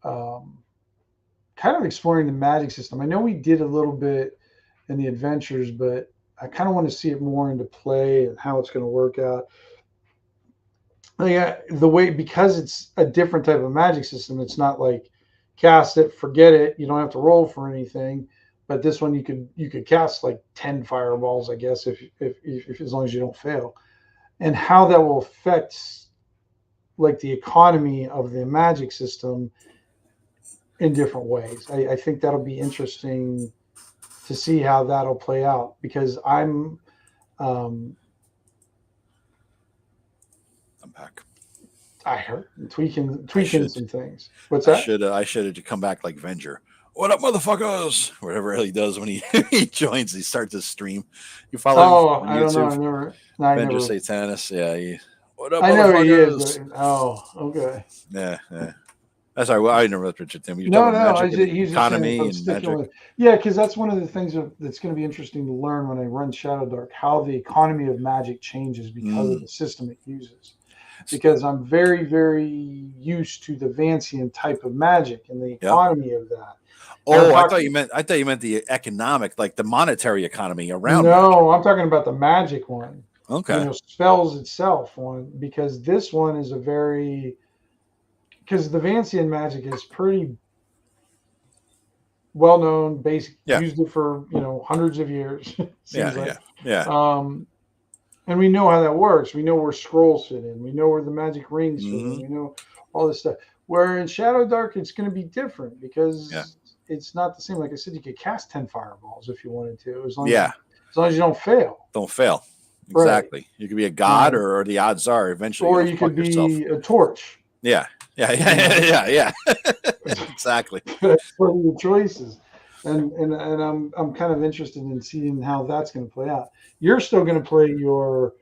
kind of exploring the magic system. I know we did a little bit in the adventures, but I kind of want to see it more into play and how it's going to work out. Because it's a different type of magic system, it's not like cast it, forget it. You don't have to roll for anything. But this one, you could cast like 10 fireballs, I guess, if as long as you don't fail. And how that will affect like the economy of the magic system in different ways. I think that'll be interesting to see how that'll play out, because I'm back. I heard tweaking some things. What's that? I should come back like Venger. What up, motherfuckers? Whatever he does when he joins, he starts his stream. You follow him on YouTube? I don't know. Venger Satanis. Yeah. What up, I know who he is. Okay. Yeah. That's all right. Well, I never looked at him. He's economy and magic. Yeah, because that's one of the things that's going to be interesting to learn when I run Shadow Dark, how the economy of magic changes because of the system it uses. Because I'm very, very used to the Vancian type of magic and the economy of that. Oh, I thought you meant the economic, like the monetary economy around. No, magic. I'm talking about the magic one. Okay. Spells itself one, because this one is because the Vancian magic is pretty well known, basic, used it for hundreds of years. And we know how that works. We know where scrolls fit in. We know where the magic rings fit in. We know all this stuff. Where in Shadow Dark, it's going to be different because it's not the same. Like I said, you could cast 10 fireballs if you wanted to, as long as you don't fail. Don't fail. Exactly. Right. You could be a god, or the odds are eventually. Or you could be a torch. Yeah. Exactly. That's one of the choices. And I'm kind of interested in seeing how that's going to play out. You're still going to play your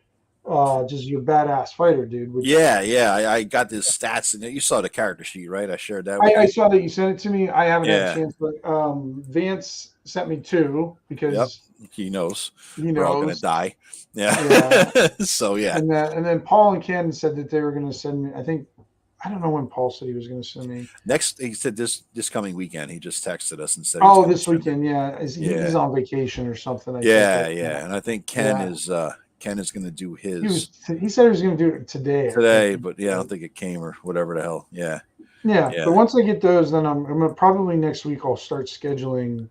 just your badass fighter, dude. I got the stats, and you saw the character sheet, right? I shared that. I saw that you sent it to me. I haven't had a chance, but Vance sent me 2 because he knows we're all going to die. So and then Paul and Ken said that they were going to send me. I don't know when Paul said he was going to send me. Next, he said this coming weekend. He just texted us and said, this weekend, he's on vacation or something. And I think Ken is going to do his. He said he was going to do it today. But I don't think it came or whatever the hell. Yeah. But once I get those, then I'm going to probably next week I'll start scheduling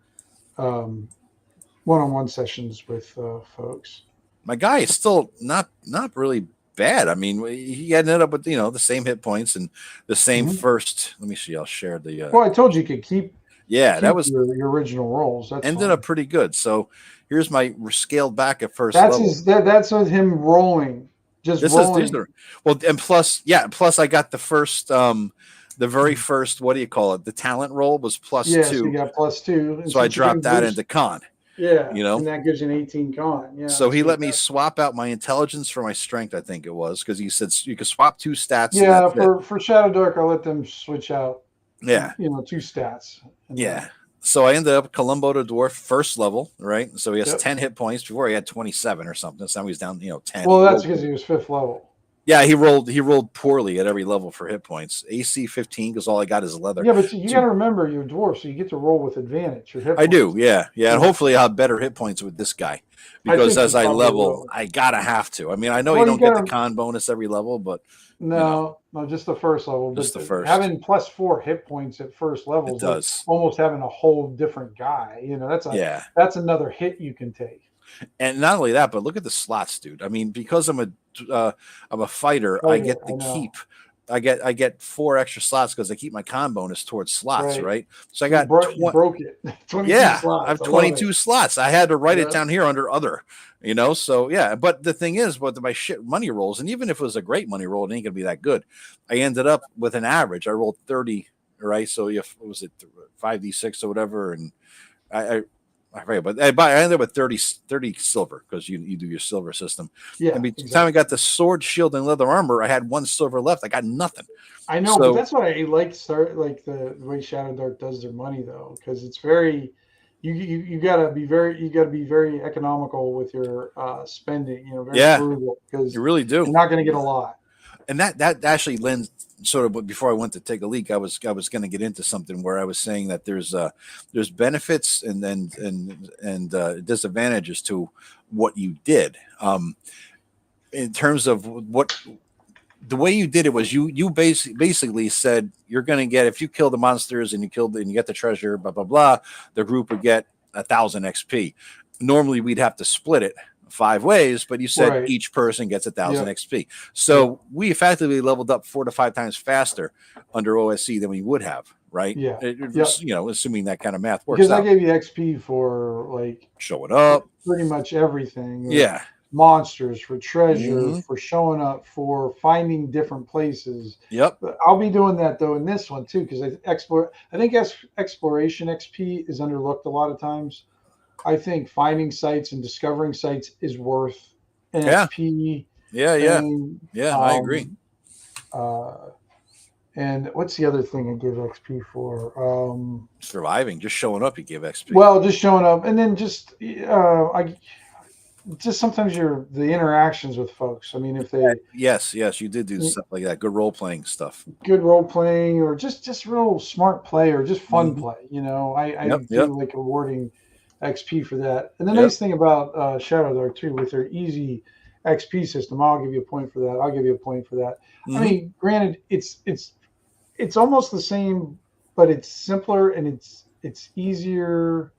one-on-one sessions with folks. My guy is still not really bad. I mean, he ended up with the same hit points and the same first. Let me see. I'll share the. Well, I told you could keep. That was your original rolls. That's ended up pretty good. So here's my scaled back at first. That's with him rolling. Just rolling. And plus I got the first the very first, what do you call it? The talent roll was +2. Yeah, so you got +2. So I dropped that into con. Yeah, and that gives you an 18 con. Yeah. So he let me swap out my intelligence for my strength, I think it was, because he said you could swap 2 stats. Yeah, for Shadow Dark, I'll let them switch out. Yeah. 2 stats. So I ended up Columbo the Dwarf first level, right? So he has Yep. 10 hit points. Before he had 27 or something. So now he's down, 10. Well, that's because he was 5th level. Yeah, he rolled poorly at every level for hit points. AC 15 because all I got is leather. Yeah, but you got to remember you're a dwarf, so you get to roll with advantage. Your hit I points. do, yeah. And hopefully I'll have better hit points with this guy because as I level, will. I gotta have to. I mean, I know you don't get the con bonus every level, but no, just the first level. Just but the first. Having +4 hit points at first level is almost having a whole different guy. That's another hit you can take. And not only that, but look at the slots, dude. I mean, because I'm a fighter, I get to keep. I get 4 extra slots because I keep my con bonus towards slots, right? So I got you broke it. 22 slots. I have 22 slots. I had to write it down here under other, So yeah, but the thing is, with my shit money rolls, and even if it was a great money roll, it ain't gonna be that good. I ended up with an average. I rolled 30, right? So if was it 5d6 or whatever, and I forget, but I ended up with 30 silver because you do your silver system. Yeah. And by the time I got the sword, shield, and leather armor, I had 1 silver left. I got nothing. I know, but that's why I like the way Shadow Dark does their money though, because it's very you gotta be very economical with your spending. Very frugal because you really do. You're not going to get a lot. And that actually lends sort of before I went to take a leak, I was going to get into something where I was saying that there's benefits and disadvantages to what you did. In terms of what the way you did it was you basically said you're going to get, if you kill the monsters and you get the treasure, blah blah blah, the group would get 1,000 XP. Normally we'd have to split it 5 ways, but you said each person gets 1,000 XP. So we effectively leveled up 4 to 5 times faster under OSC than we would have, right? Yeah. Assuming that kind of math works. Because I gave you XP for like showing up, pretty much everything. Yeah. Monsters, for treasure, for showing up, for finding different places. Yep. But I'll be doing that though in this one too, because I think exploration XP is underlooked a lot of times. I think finding sites and discovering sites is worth an XP. Yeah, I agree. And what's the other thing I give XP for? Surviving, just showing up, you give XP. Well, just showing up, and then just sometimes the interactions with folks. I mean, if they yes, you did do stuff like that. Good role playing stuff. Good role playing, or just real smart play, or just fun play. I do like awarding XP for that. And the nice thing about Shadow Dark too, with their easy XP system, I'll give you a point for that. I'll give you a point for that. I mean, granted, it's almost the same, but it's simpler and it's easier,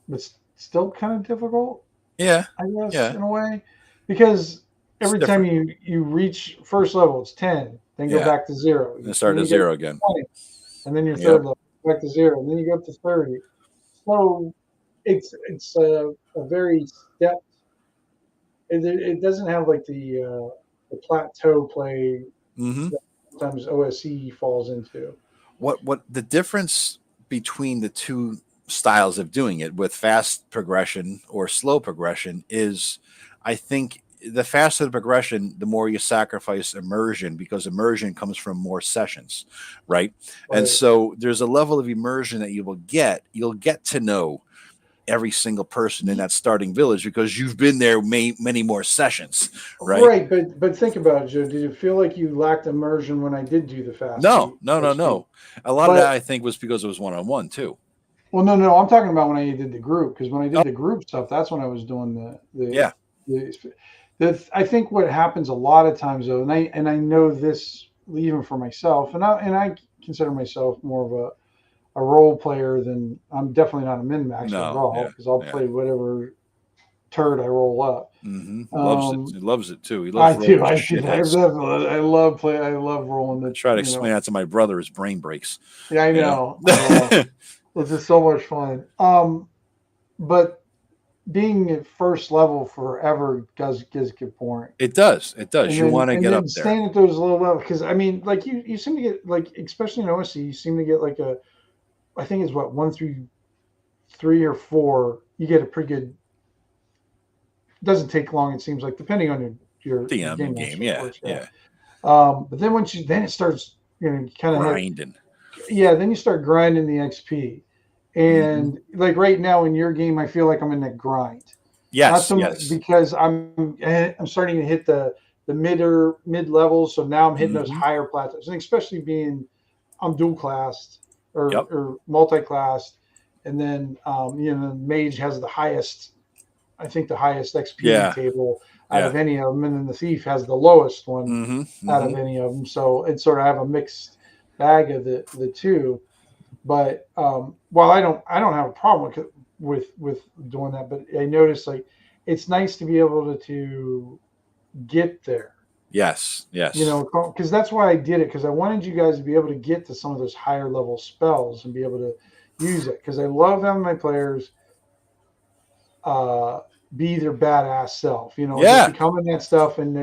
but still kind of difficult. Yeah, I guess in a way, because every time you reach first level, it's 10, then go back to 0. And start at 0 again. 20, and then your third level, back to 0, and then you go up to 30. So it's a very stepped. It doesn't have like the plateau play that sometimes OSC falls into. What the difference between the two styles of doing it with fast progression or slow progression is, I think the faster the progression, the more you sacrifice immersion, because immersion comes from more sessions, right? And so there's a level of immersion that you'll get to know every single person in that starting village because you've been there many more sessions, right? Right, but think about it, Joe. Did you feel like you lacked immersion when I did do the fast? No. A lot of that I think was because it was one-on-one too. Well, no. I'm talking about when I did the group, because when I did the group stuff, that's when I was doing I think what happens a lot of times though, and I know this even for myself, and I consider myself more of a role player than I'm definitely not a min-max overall, because I'll play whatever turd I roll up. Loves it too. He loves I do. I love rolling. I try to explain that to my brother. His brain breaks. Yeah, I know. It's just so much fun. But being at first level forever gets boring. It does. You want to get up there. Staying at those low levels, because I mean, like you seem to get, like, especially in OSC, you seem to get like I think it's 1 through 3 or 4. You get a pretty good. Doesn't take long, it seems like, depending on your DM game. Yeah. But then then it starts, kind of grinding. Then you start grinding the XP, And like right now in your game, I feel like I'm in that grind. Yes, not so much because I'm starting to hit the mid levels. So now I'm hitting those higher plateaus, and especially being I'm dual classed or multi classed, and then mage has the highest, I think the highest XP table out of any of them, and then the thief has the lowest one out of any of them. So it's sort of have a mixed bag of the two. But while I don't have a problem with doing that, but I noticed like it's nice to be able to get there. Yes. Because that's why I did it, because I wanted you guys to be able to get to some of those higher level spells and be able to use it. Because I love having my players be their badass self, just becoming that stuff, and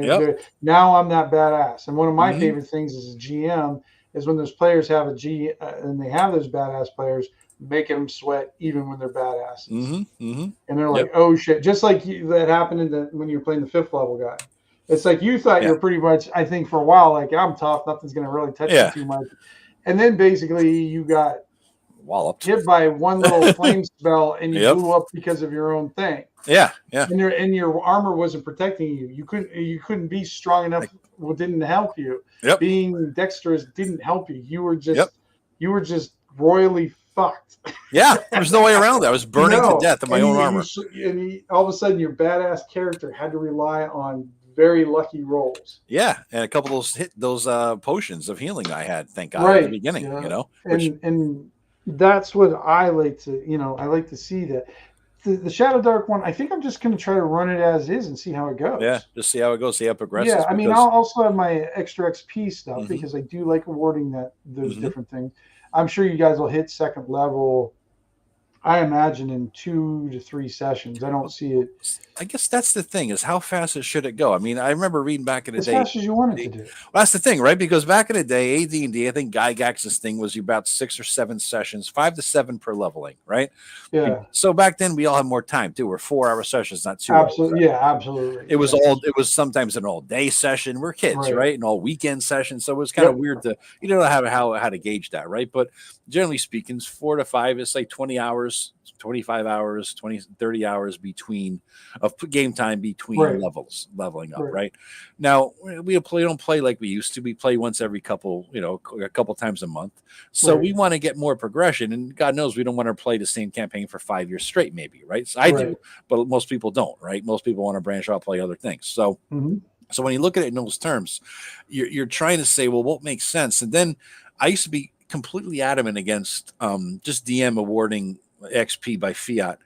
now I'm that badass. And one of my favorite things as a GM is when those players have and they have those badass players, making them sweat even when they're badasses. And they're like, oh shit, just like that happened when you were playing the 5th level guy. It's like you thought you were pretty much, I think for a while, like I'm tough, nothing's gonna really touch me too much, and then basically you got walloped, hit by one little flame spell, and you blew up because of your own thing. And your armor wasn't protecting you. You couldn't be strong enough. Well, didn't help you. Being dexterous didn't help you. You were just royally fucked. There's no way around that. I was burning to death in my own armor. All of a sudden, your badass character had to rely on very lucky rolls. And a couple of those potions of healing I had, thank God, at the beginning. And that's what I like to, I like to see that. The Shadow Dark one, I think I'm just going to try to run it as is and see how it goes. Just see how it goes, see how it progresses. I mean, I'll also have my extra XP stuff because I do like awarding those different things. I'm sure you guys will hit 2nd level, I imagine, in 2 to 3 sessions. I don't see it. I guess that's the thing, is how fast should it go? I mean, I remember reading back in the day. As fast as you want it to do. Well, that's the thing, right? Because back in the day, AD&D, I think Gygax's thing was about 6 or 7 sessions, 5 to 7 per leveling, right? So back then we all had more time too. We're 4-hour sessions, not 2 hours. Absolutely, absolutely. It was sometimes an all-day session. We're kids, right? An all-weekend session. So it was kind of weird to you don't know how to gauge that, right? But generally speaking, 4 to 5 is like 20 hours. 25 hours, 30 hours between of game time between leveling up, right? Now we don't play like we used to. We play once every a couple times a month. So we want to get more progression, and God knows we don't want to play the same campaign for 5 years straight, maybe, right? So I do, but most people don't, right? Most people want to branch out, play other things. So so when you look at it in those terms, you're trying to say, well, what makes sense? And then I used to be completely adamant against just DM awarding XP by fiat.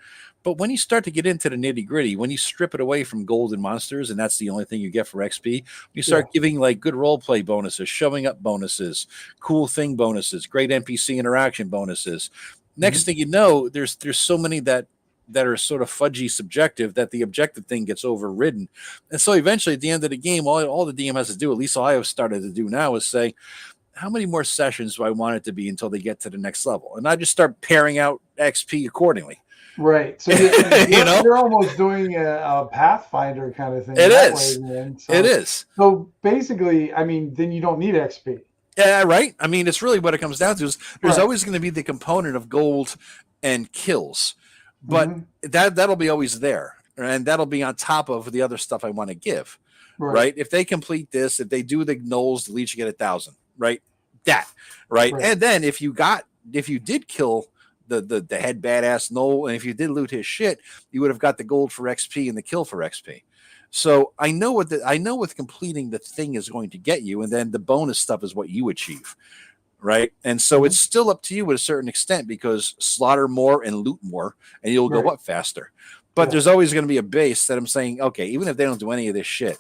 But when you start to get into the nitty gritty, when you strip it away from gold and monsters, and that's the only thing you get for XP, you start giving like good role play bonuses, showing up bonuses, cool thing bonuses, great NPC interaction bonuses. Next thing you know, there's so many that are sort of fudgy subjective that the objective thing gets overridden. And so eventually at the end of the game, all the DM has to do, at least all I have started to do now, is say, how many more sessions do I want it to be until they get to the next level? And I just start pairing out XP accordingly. Right. So you're almost doing a Pathfinder kind of thing. It is. It is. So basically, I mean, then you don't need XP. Yeah, right. I mean, it's really what it comes down to is there's always going to be the component of gold and kills, but that'll be always there. And that'll be on top of the other stuff I want to give. Right. If they complete this, if they do the gnolls, the leech, you get 1,000. Right. And then if you did kill the head badass gnoll, and if you did loot his shit, you would have got the gold for XP and the kill for XP. So I know what completing the thing is going to get you, and then the bonus stuff is what you achieve. Right. And so it's still up to you at a certain extent, because slaughter more and loot more and you'll go up faster. But there's always going to be a base that I'm saying, okay, even if they don't do any of this shit,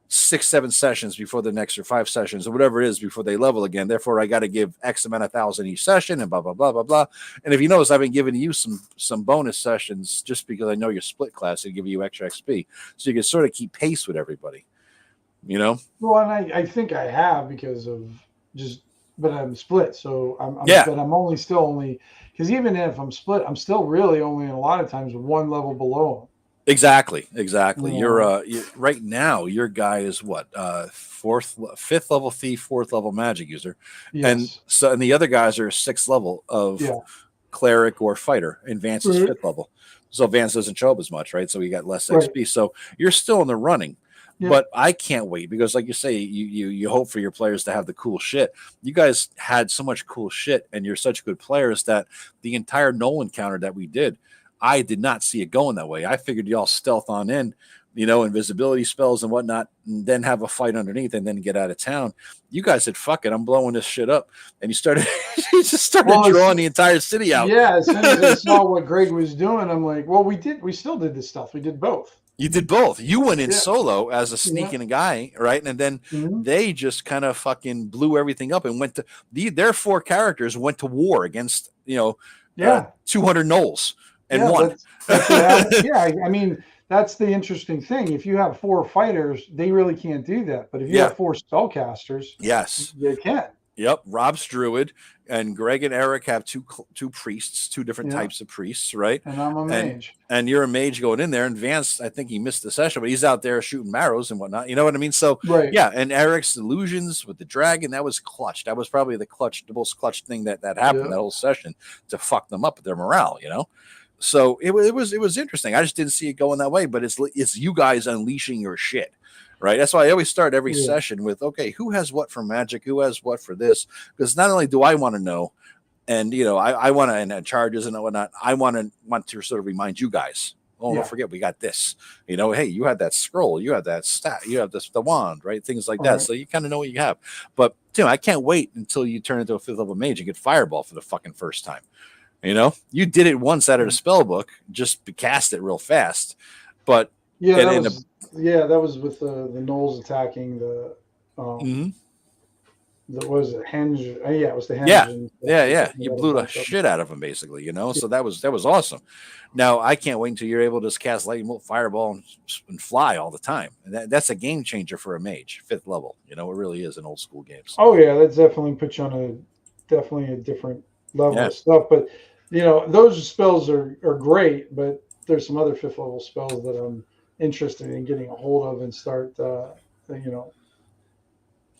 6, 7 sessions before the next, or 5 sessions or whatever it is before they level again. Therefore, I got to give X amount of 1,000 each session, and blah, blah, blah, blah, blah. And if you notice, I've been giving you some bonus sessions just because I know you're split class to give you extra XP. So you can sort of keep pace with everybody, Well, and I think I have because of but I'm split. So but I'm only because even if I'm split, I'm still really only a lot of times 1 level below them. Exactly. You're right now. Your guy is what 5th level thief, 4th level magic user, and the other guys are 6th level of cleric or fighter in Vance's 5th level. So Vance doesn't show up as much, right? So you got less XP. So you're still in the running. Yeah. But I can't wait because, like you say, you hope for your players to have the cool shit. You guys had so much cool shit, and you're such good players that the entire Null encounter that we did, I did not see it going that way. I figured y'all stealth on in, invisibility spells and whatnot, and then have a fight underneath and then get out of town. You guys said, fuck it, I'm blowing this shit up. And you just started drawing the entire city out. Yeah, as soon as I saw what Greg was doing, I'm like, well, we still did this stuff. We did both. You did both. You went in solo as a sneaking guy, right? And then they just kind of fucking blew everything up and went to their 4 characters went to war against, 200 gnolls and won. I mean, that's the interesting thing. If you have 4 fighters, they really can't do that. But if you have 4 spellcasters, yes, they can. Yep, Rob's druid, and Greg and Eric have two priests, 2 different types of priests, right? And I'm a mage. And you're a mage going in there. And Vance, I think he missed the session, but he's out there shooting marrows and whatnot. You know what I mean? So yeah, and Eric's illusions with the dragon, that was clutch. That was probably the most clutch thing that happened that whole session to fuck them up with their morale. So it was interesting. I just didn't see it going that way, but it's you guys unleashing your shit. Right. That's why I always start every session with, okay, who has what for magic? Who has what for this? Because not only do I want to know, and, I want to, and charges and whatnot, I want to sort of remind you guys, don't forget, we got this, hey, you had that scroll, you have that stat, you have the wand, right? Things like that. Right. So you kind of know what you have. But, Tim, I can't wait until you turn into a 5th level mage and get Fireball for the fucking first time. You did it once out of the spell book, just cast it real fast. But, that was with the gnolls attacking the was it henge? It was the henge. Yeah. You blew the shit out of them, basically. So that was awesome. Now I can't wait until you're able to just cast lightning bolt, fireball, and fly all the time. And that's a game changer for a mage, 5th level. It really is in old school games. Oh yeah, that definitely puts you on a different level of stuff. But those spells are great, but there's some other 5th level spells that I'm interested in getting a hold of and start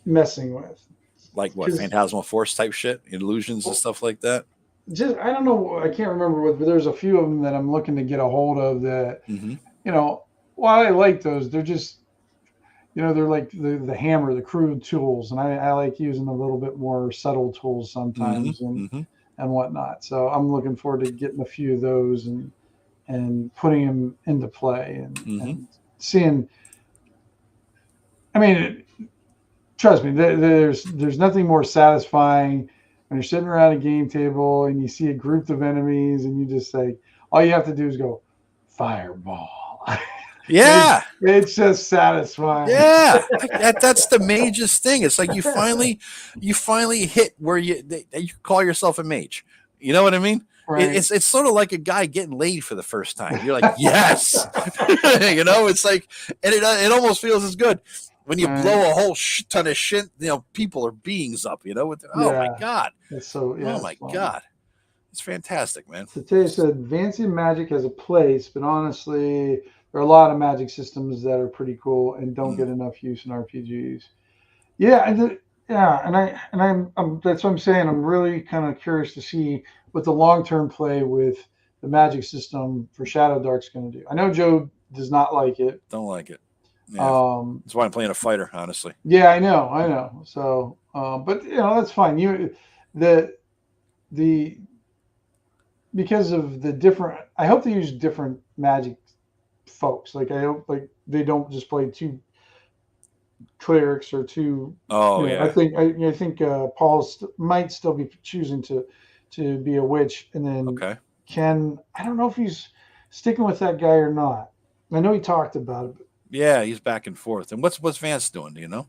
messing with. Like what, Phantasmal Force type shit, illusions and stuff like that? Just I don't know, I can't remember what, but there's a few of them that I'm looking to get a hold of that while I like those, they're just they're like the hammer, the crude tools, and I like using a little bit more subtle tools sometimes and whatnot. So I'm looking forward to getting a few of those and putting them into play and seeing. I mean, trust me, there's nothing more satisfying when you're sitting around a game table and you see a group of enemies and you just say, all you have to do is go, fireball. Yeah, it's just satisfying. Yeah, that's the mage's thing. It's like you finally hit where you call yourself a mage. You know what I mean? Right. It's sort of like a guy getting laid for the first time. You're like, yes, it's like, and it almost feels as good when you blow a whole ton of shit. People or beings up. My God, it's so. Yeah, oh my God, it's fantastic, man. So Tay said, advancing magic has a place, but honestly, there are a lot of magic systems that are pretty cool and don't get enough use in RPGs. Yeah, and I'm that's what I'm saying. I'm really kind of curious to see what the long-term play with the magic system for Shadow Dark's going to do. I know Joe does not like it. Don't like it. Yeah. That's why I'm playing a fighter, honestly. Yeah, I know. So, but that's fine. Because of the different. I hope they use different magic folks. Like I hope they don't just play 2 clerics or 2. I think Paul might still be choosing to be a witch, and then Ken. I don't know if he's sticking with that guy or not. I know he talked about it. But, yeah, he's back and forth. And what's Vance doing? Do you know?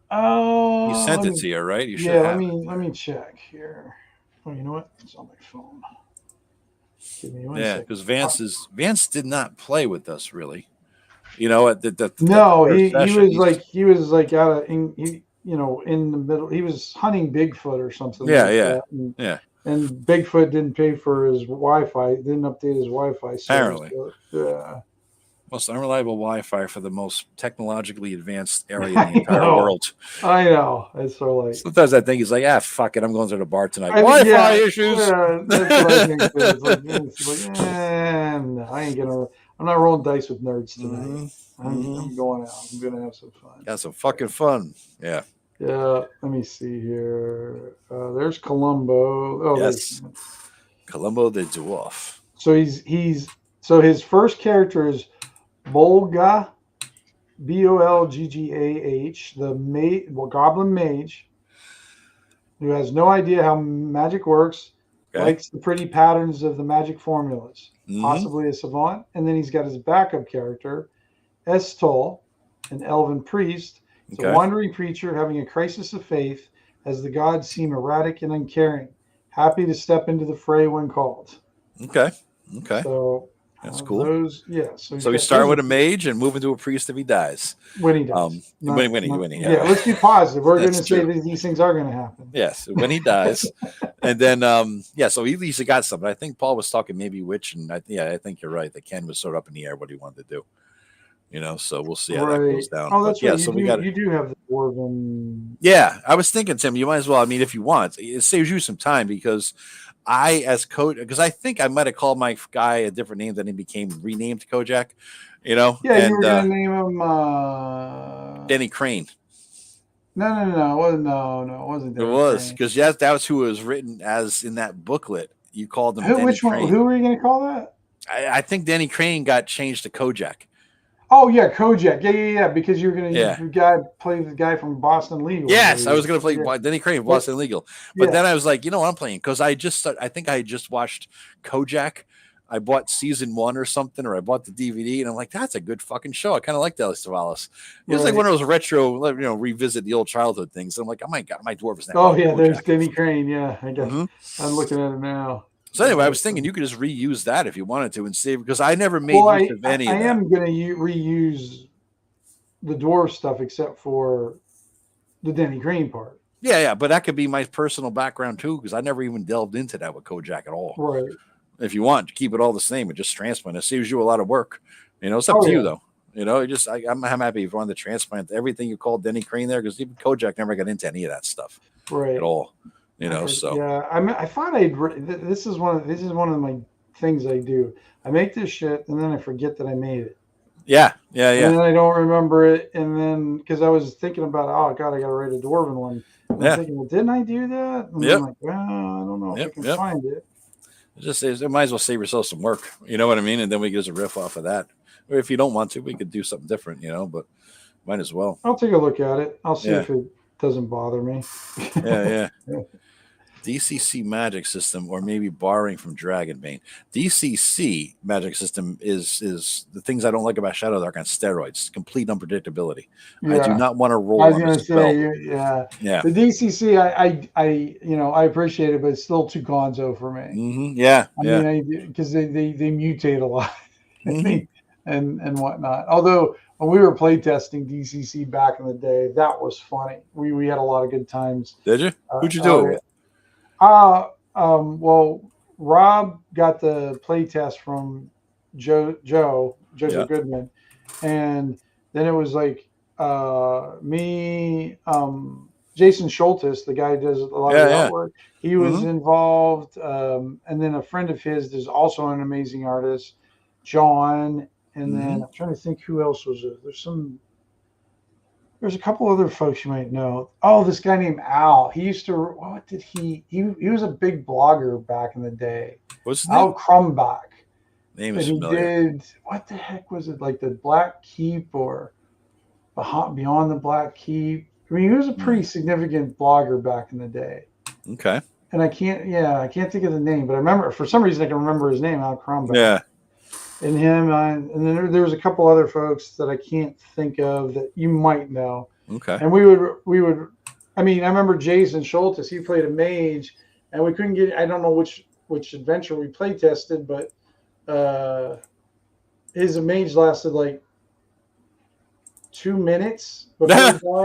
Oh, you sent it to you, right? You should. Yeah, let me check here. Oh, you know what? It's on my phone. Give me 1 second. Because Vance did not play with us really. He was out of in the middle. He was hunting Bigfoot or something. Yeah. And Bigfoot didn't pay for his Wi-Fi. Didn't update his Wi-Fi. Apparently. So, Most unreliable Wi-Fi for the most technologically advanced area in the entire world. I know. It's so like sometimes I think he's like, fuck it, I'm going to the bar tonight. Wi-Fi issues. That's what I think. It's like no, I ain't gonna. I'm not rolling dice with nerds tonight. I'm going out. I'm gonna have some fun. Got some fucking fun. Yeah. Yeah. Let me see here. There's Columbo. Oh, yes. Columbo the dwarf. So so his first character is Bolga, Bolggah, the goblin mage, who has no idea how magic works, likes the pretty patterns of the magic formulas, possibly a savant. And then he's got his backup character, Estol, an elven priest. It's a wandering preacher having a crisis of faith as the gods seem erratic and uncaring, happy to step into the fray when called. Okay. So that's cool. So we start with a mage and move into a priest if he dies. When he dies. When yeah, let's be positive. We're going to say that these things are going to happen. Yes, when he dies. And then, so he at least got something. I think Paul was talking maybe witch, and I think you're right. The Ken was sort of up in the air what he wanted to do. So we'll see how that goes down. Oh, that's right. So you do have the dwarven. Yeah, I was thinking, Tim, you might as well. I mean, if you want, it saves you some time because as coach, because I think I might have called my guy a different name, then he became renamed Kojak. Yeah, and, you were going to name him Denny Crane. No, it wasn't. It was because that was who it was written as in that booklet. You called him. Which one? Who were you going to call that? I think Denny Crane got changed to Kojak. Oh yeah, Kojak. Yeah. Because you were going to play the guy from Boston Legal. Yes, I was going to play Denny Crane, Boston Legal. But then I was like, what I'm playing because I think I just watched Kojak. I bought season 1 or something, or I bought the DVD, and I'm like, that's a good fucking show. I kind of like Dallas Savalas. It was like one of those retro, revisit the old childhood things. I'm like, oh my god, my dwarf is now. Oh yeah, there's Denny Crane. Yeah, I guess I'm looking at it now. So anyway, I was thinking you could just reuse that if you wanted to and save because I never made use of any. I am going to reuse the dwarf stuff except for the Denny Crane part. Yeah, but that could be my personal background too because I never even delved into that with Kojak at all. Right. If you want to keep it all the same and just transplant, it saves you a lot of work. It's up to you though. I'm happy if you want to transplant everything you called Denny Crane there because even Kojak never got into any of that stuff at all. So yeah, I thought this is one of my things I do. I make this shit and then I forget that I made it. Yeah. And then I don't remember it, and then because I was thinking about, oh god, I got to write a dwarven one. And I'm thinking, well, didn't I do that? And I'm like, well, I don't know if I can find it. It might as well save yourself some work. You know what I mean? And then we get a riff off of that. Or if you don't want to, we could do something different. But might as well. I'll take a look at it. I'll see if it doesn't bother me. Yeah. DCC magic system, or maybe borrowing from Dragonbane. DCC magic system is the things I don't like about Shadow Dark on steroids. Complete unpredictability. I do not want to roll. I was going to say, yeah. The DCC, I appreciate it, but it's still too gonzo for me. Mm-hmm. Yeah, I mean, because they mutate a lot, and whatnot. Although when we were playtesting DCC back in the day, that was funny. We had a lot of good times. Did you? Who'd you do it with? Well, Rob got the playtest from Joseph Goodman, and then it was like me, Jason Schultes, the guy who does a lot of the artwork. He was involved, and then a friend of his is also an amazing artist, John. And then I'm trying to think who else was it. There's a couple other folks you might know. Oh, this guy named Al. He used to. What did he was a big blogger back in the day. What's his Al name? Krumbach. Name is familiar. Did what the heck was it, like the Black Keep or Beyond the Black Keep? I mean, he was a pretty significant blogger back in the day. Okay. And I can't think of the name, but I remember for some reason I can remember his name, Al Krumbach. Yeah. And him, and then there was a couple other folks that I can't think of that you might know. Okay. And we would. I mean, I remember Jason Schultes. He played a mage, and we couldn't get. I don't know which adventure we play tested, but his mage lasted like 2 minutes before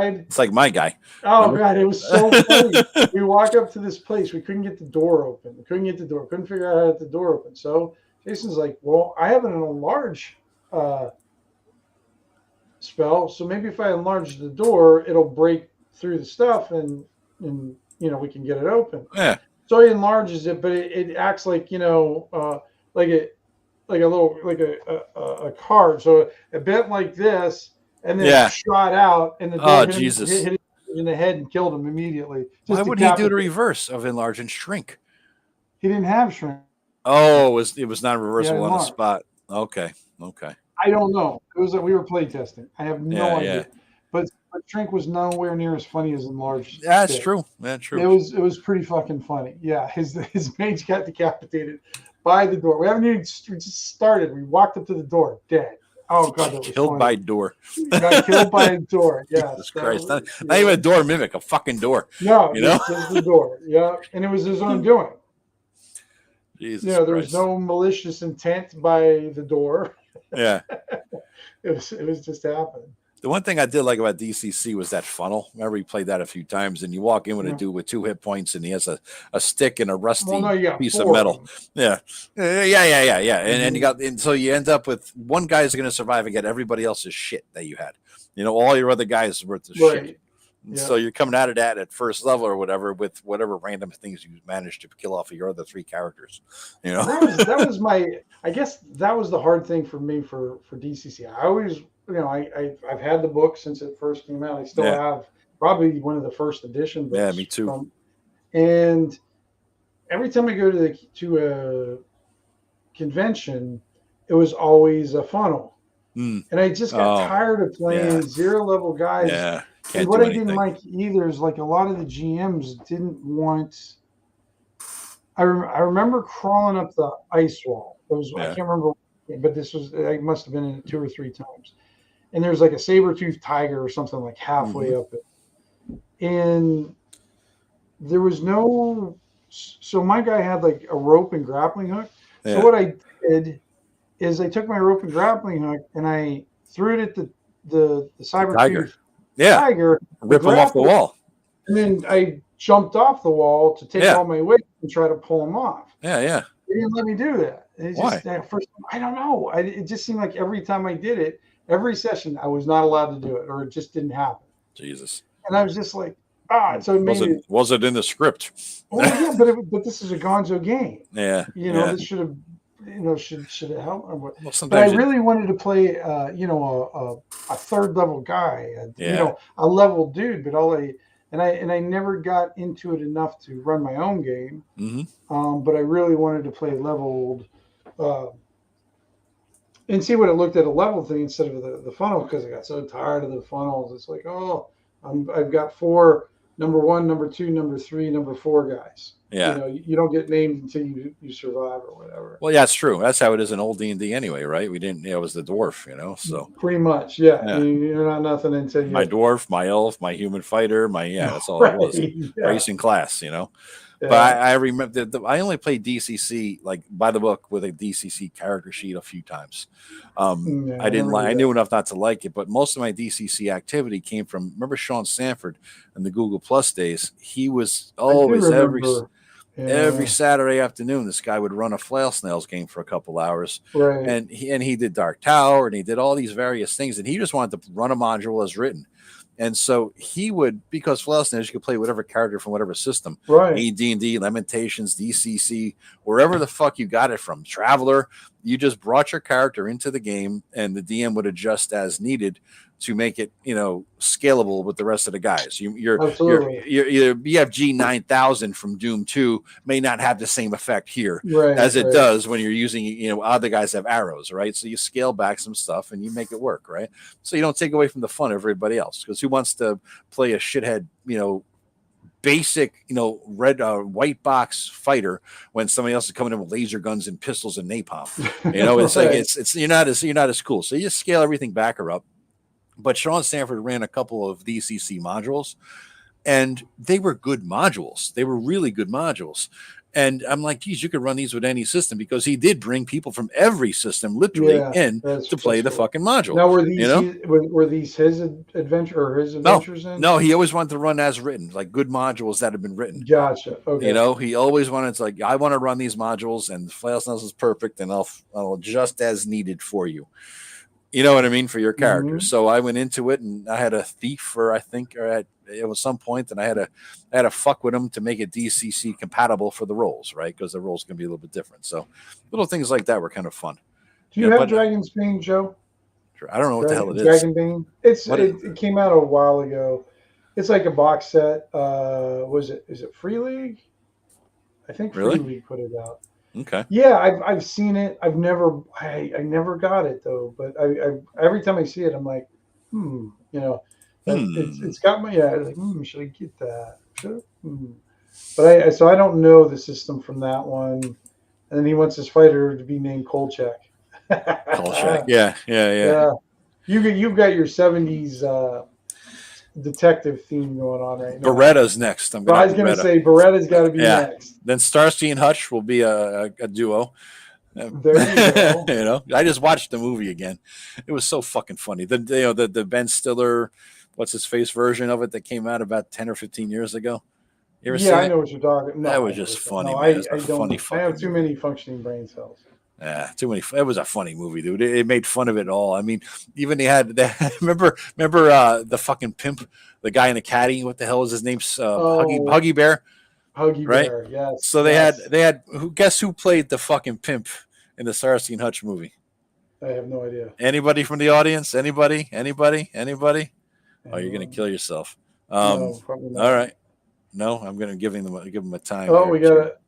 he died. It's like my guy. Oh god, it was so funny. We walk up to this place. We couldn't get the door open. Couldn't figure out how to get the door open. So Jason's like, well, I have an enlarge spell. So maybe if I enlarge the door, it'll break through the stuff and we can get it open. Yeah. So he enlarges it, but it acts like like a little like a card. So it bent like this, and then shot out, and the door hit him in the head and killed him immediately. Why wouldn't he do the reverse of enlarge and shrink? He didn't have shrink. Oh, it was not reversible on the spot. Okay. I don't know. It was that we were play testing. I have no idea. Yeah. But shrink was nowhere near as funny as enlarge. That's true. That's true. It was pretty fucking funny. Yeah, his mage got decapitated by the door. We haven't even just started. We walked up to the door, dead. Oh god, that was killed funny. By door. Got killed by a door. Yeah. Jesus Christ! Not even a door mimic, a fucking door. No, just the door. Yeah, and it was his own doing. Jesus. There was no malicious intent by the door. Yeah. It was just happening. The one thing I did like about DCC was that funnel. Remember, we played that a few times, and you walk in with a dude with 2 hit points, and he has a stick and a rusty piece of metal. Yeah. And you got, and so you end up with one guy's going to survive and get everybody else's shit that you had. All your other guys worth the shit. Yeah. So you're coming out of that at first level or whatever with whatever random things you managed to kill off of your other 3 characters. That was I guess that was the hard thing for me for DCC. I always. I've had the book since it first came out. I still have probably one of the first edition books. Yeah, me too. And every time I go to a convention, it was always a funnel. And I just got tired of playing 0 level guys. Yeah. And what I didn't like either is like a lot of the GMs didn't want. I remember crawling up the ice wall. I can't remember, but I must have been in it 2 or 3 times. And there's like a saber-toothed tiger or something like halfway up it. And there was so my guy had like a rope and grappling hook. Yeah. So what I did is I took my rope and grappling hook and I threw it at the saber-toothed tiger. Rip him off the wall. And then I jumped off the wall to take all my weight and try to pull him off. Yeah. They didn't let me do that. Why? I don't know. It just seemed like every time I did it, every session, I was not allowed to do it, or it just didn't happen. Jesus. And I was just like, so was it in the script? Well, yeah, but this is a Gonzo game. Yeah. This should have, should have helped. Well, but I really wanted to play, a 3rd level guy, a level dude. But I never got into it enough to run my own game. Mm-hmm. But I really wanted to play leveled. And see what it looked at a level thing instead of the funnel, because I got so tired of the funnels. It's like, I've got 4 number 1, number 2, number 3, number 4 guys. Yeah. You don't get named until you survive or whatever. Well, yeah, that's true. That's how it is in old D&D anyway, right? We didn't, it was the dwarf, so. Pretty much, yeah. You're not nothing until you. My dwarf, my elf, my human fighter, that's all it was. Yeah. Racing class, Yeah. But I remember I only played DCC like by the book with a DCC character sheet a few times. I didn't like. I knew enough not to like it, but most of my DCC activity came from. Remember Sean Sanford in the Google Plus days? He was always every Saturday afternoon. This guy would run a Flail Snails game for a couple hours, right? And he did Dark Tower and he did all these various things, and he just wanted to run a module as written. And so he would, because Flail Snails, you could play whatever character from whatever system, right? D&D, Lamentations, DCC, wherever the fuck you got it from. Traveler, you just brought your character into the game, and the DM would adjust as needed to make it, scalable with the rest of the guys. Your BFG 9000 from Doom 2 may not have the same effect here as it does when you're using, other guys have arrows, right? So you scale back some stuff and you make it work, right? So you don't take away from the fun of everybody else, because who wants to play a shithead, basic, red, white box fighter when somebody else is coming in with laser guns and pistols and napalm? It's like it's you're not as cool. So you scale everything back or up. But Sean Sanford ran a couple of DCC modules, and they were good modules. They were really good modules. And I'm like, geez, you could run these with any system, because he did bring people from every system literally to play the fucking module. Now, were these his adventure or his adventures? No, he always wanted to run as written, like good modules that have been written. Gotcha. Okay. He always wanted to, I want to run these modules, and Flail Snails is perfect, and I'll adjust as needed for you. You know what I mean, for your characters. Mhm. So I went into it, and I had a thief, or it was some point, and I had to fuck with him to make it DCC compatible for the roles, right? Because the roles can be a little bit different. So little things like that were kind of fun. Do you have Dragon's Bane, Joe? I don't know what the hell it is. Dragon Bane. It came out a while ago. It's like a box set. Is it Free League? I think Free League put it out. Okay. Yeah, I've seen it. I never got it though. But I every time I see it, I'm like, it's got my like, should I get that? But so I don't know the system from that one. And then he wants his fighter to be named Kolchak. Kolchak, yeah. You've got your 70s detective theme going on right now. Beretta's next. I was going to say Beretta's got to be next. Then Starsky and Hutch will be a duo. There you go. I just watched the movie again. It was so fucking funny. The Ben Stiller, what's his face version of it that came out about 10 or 15 years ago. You ever seen it? I know what you're talking. No, that was just funny. No, man. I don't. I have too many functioning brain cells. Yeah, too many. It was a funny movie, dude. It made fun of it all. I mean, even remember the fucking pimp, the guy in the caddy. What the hell is his name? Huggy Bear. Huggy right? Bear, yes. So they had guess who played the fucking pimp in the Starsky and Hutch movie? I have no idea. Anybody from the audience? Anybody? Oh, you're gonna kill yourself. No, probably not. All right. No, I'm gonna give him a time. Oh, we got it.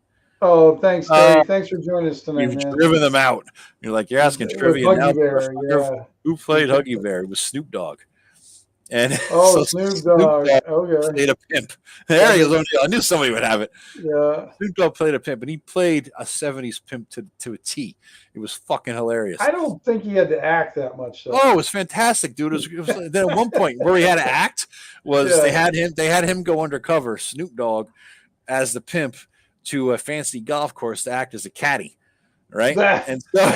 Oh, thanks, Terry. Thanks for joining us tonight, You've man. driven them out. You're asking trivia now. Bear, Who played Huggy Bear? It was Snoop Dogg. And Snoop Dogg. Okay. Played a pimp. There he is. I knew somebody would have it. Yeah. Snoop Dogg played a pimp, and he played a 70s pimp to a T. It was fucking hilarious. I don't think he had to act that much. Though. Oh, it was fantastic, dude. It was then at one point where he had to act was they had him go undercover, Snoop Dogg, as the pimp to a fancy golf course to act as a caddy. Right. And so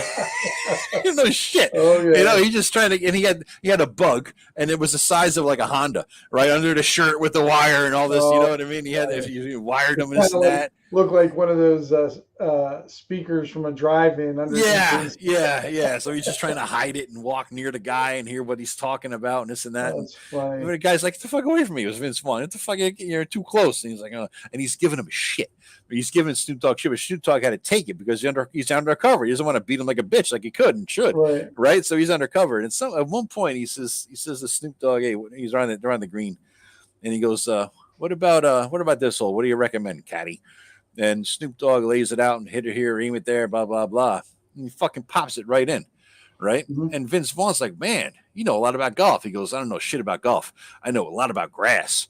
no shit. Oh, yeah. He's just trying to, and he had a bug, and it was the size of like a Honda, right under the shirt with the wire and all this. You know what I mean? You wired him and this and that. Looked like one of those speakers from a drive-in. Yeah. So he's just trying to hide it and walk near the guy and hear what he's talking about and this and that. That's funny. And the guy's like, "Get the fuck away from me!" It was Vince Vaughn. What the fuck? You're too close. And he's like, "Oh," and he's giving him shit. He's giving Snoop Dogg shit, but Snoop Dogg had to take it because he's undercover. He doesn't want to beat him like a bitch like he could and should, right? So he's undercover. And at one point he says to Snoop Dogg, "Hey," he's around the green, and he goes, "What about this hole? What do you recommend, caddy?" And Snoop Dogg lays it out and hit it here, aim it there, blah blah blah, and he fucking pops it right in, right? Mm-hmm. And Vince Vaughn's like, "Man, you know a lot about golf." He goes, "I don't know shit about golf. I know a lot about grass."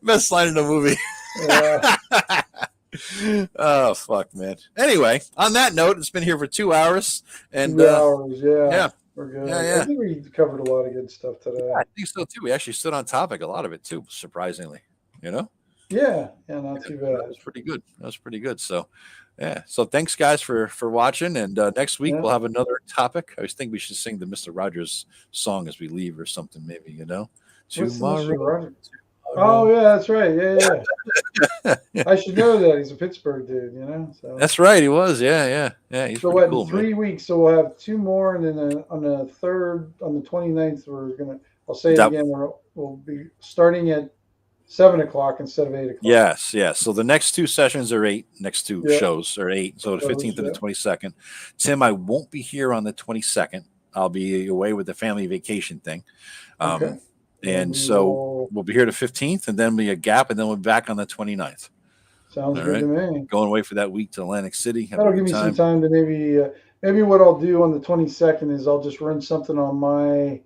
Best line in the movie. Oh fuck, man. Anyway, on that note, it's been here for 2 hours, and 2 hours, yeah, we're good. Yeah. I think we covered a lot of good stuff today. Yeah, I think so too. We actually stood on topic a lot of it too, surprisingly. Yeah, not too bad. That was pretty good. So, yeah. So thanks, guys, for watching. And next week we'll have another topic. I think we should sing the Mr. Rogers song as we leave or something, maybe. Tomorrow. Oh yeah, that's right. Yeah. I should know that. He's a Pittsburgh dude, So. That's right. He was. Yeah. He's so what? Cool, 3 weeks. So we'll have 2 more, and then on the 29th, I'll say it again. We'll be starting at 7:00 instead of 8:00. Yes. So the next 2 sessions are 8. Next 2 shows are 8. So the 15th and the 22nd. Tim, I won't be here on the 22nd. I'll be away with the family vacation thing. Okay. And so we'll be here the 15th, and then be a gap, and then we'll be back on the 29th. Sounds good to me. Going away for that week to Atlantic City. That'll give me some time to maybe what I'll do on the 22nd is I'll just run something on my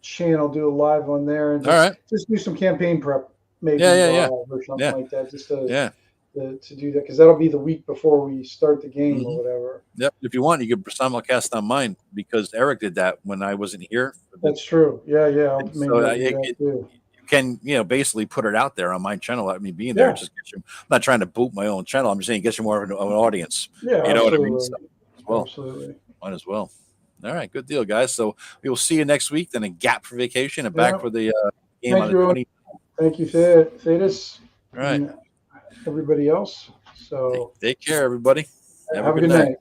channel, do a live on there, and just do some campaign prep, maybe or something like that, just to do that, because that'll be the week before we start the game or whatever. Yep. If you want, you could simulcast on mine because Eric did that when I wasn't here. That's true. Yeah. You can, basically put it out there on my channel. I mean, being there, just get you. I'm not trying to boot my own channel. I'm just saying, get you more of an audience. Yeah, you know what I mean. So, absolutely. Might as well. All right, good deal, guys. So we will see you next week. Then a gap for vacation and back for the game on the 20th. Thank you, Thetis. All right. Everybody else. So take care, everybody. Have a good night.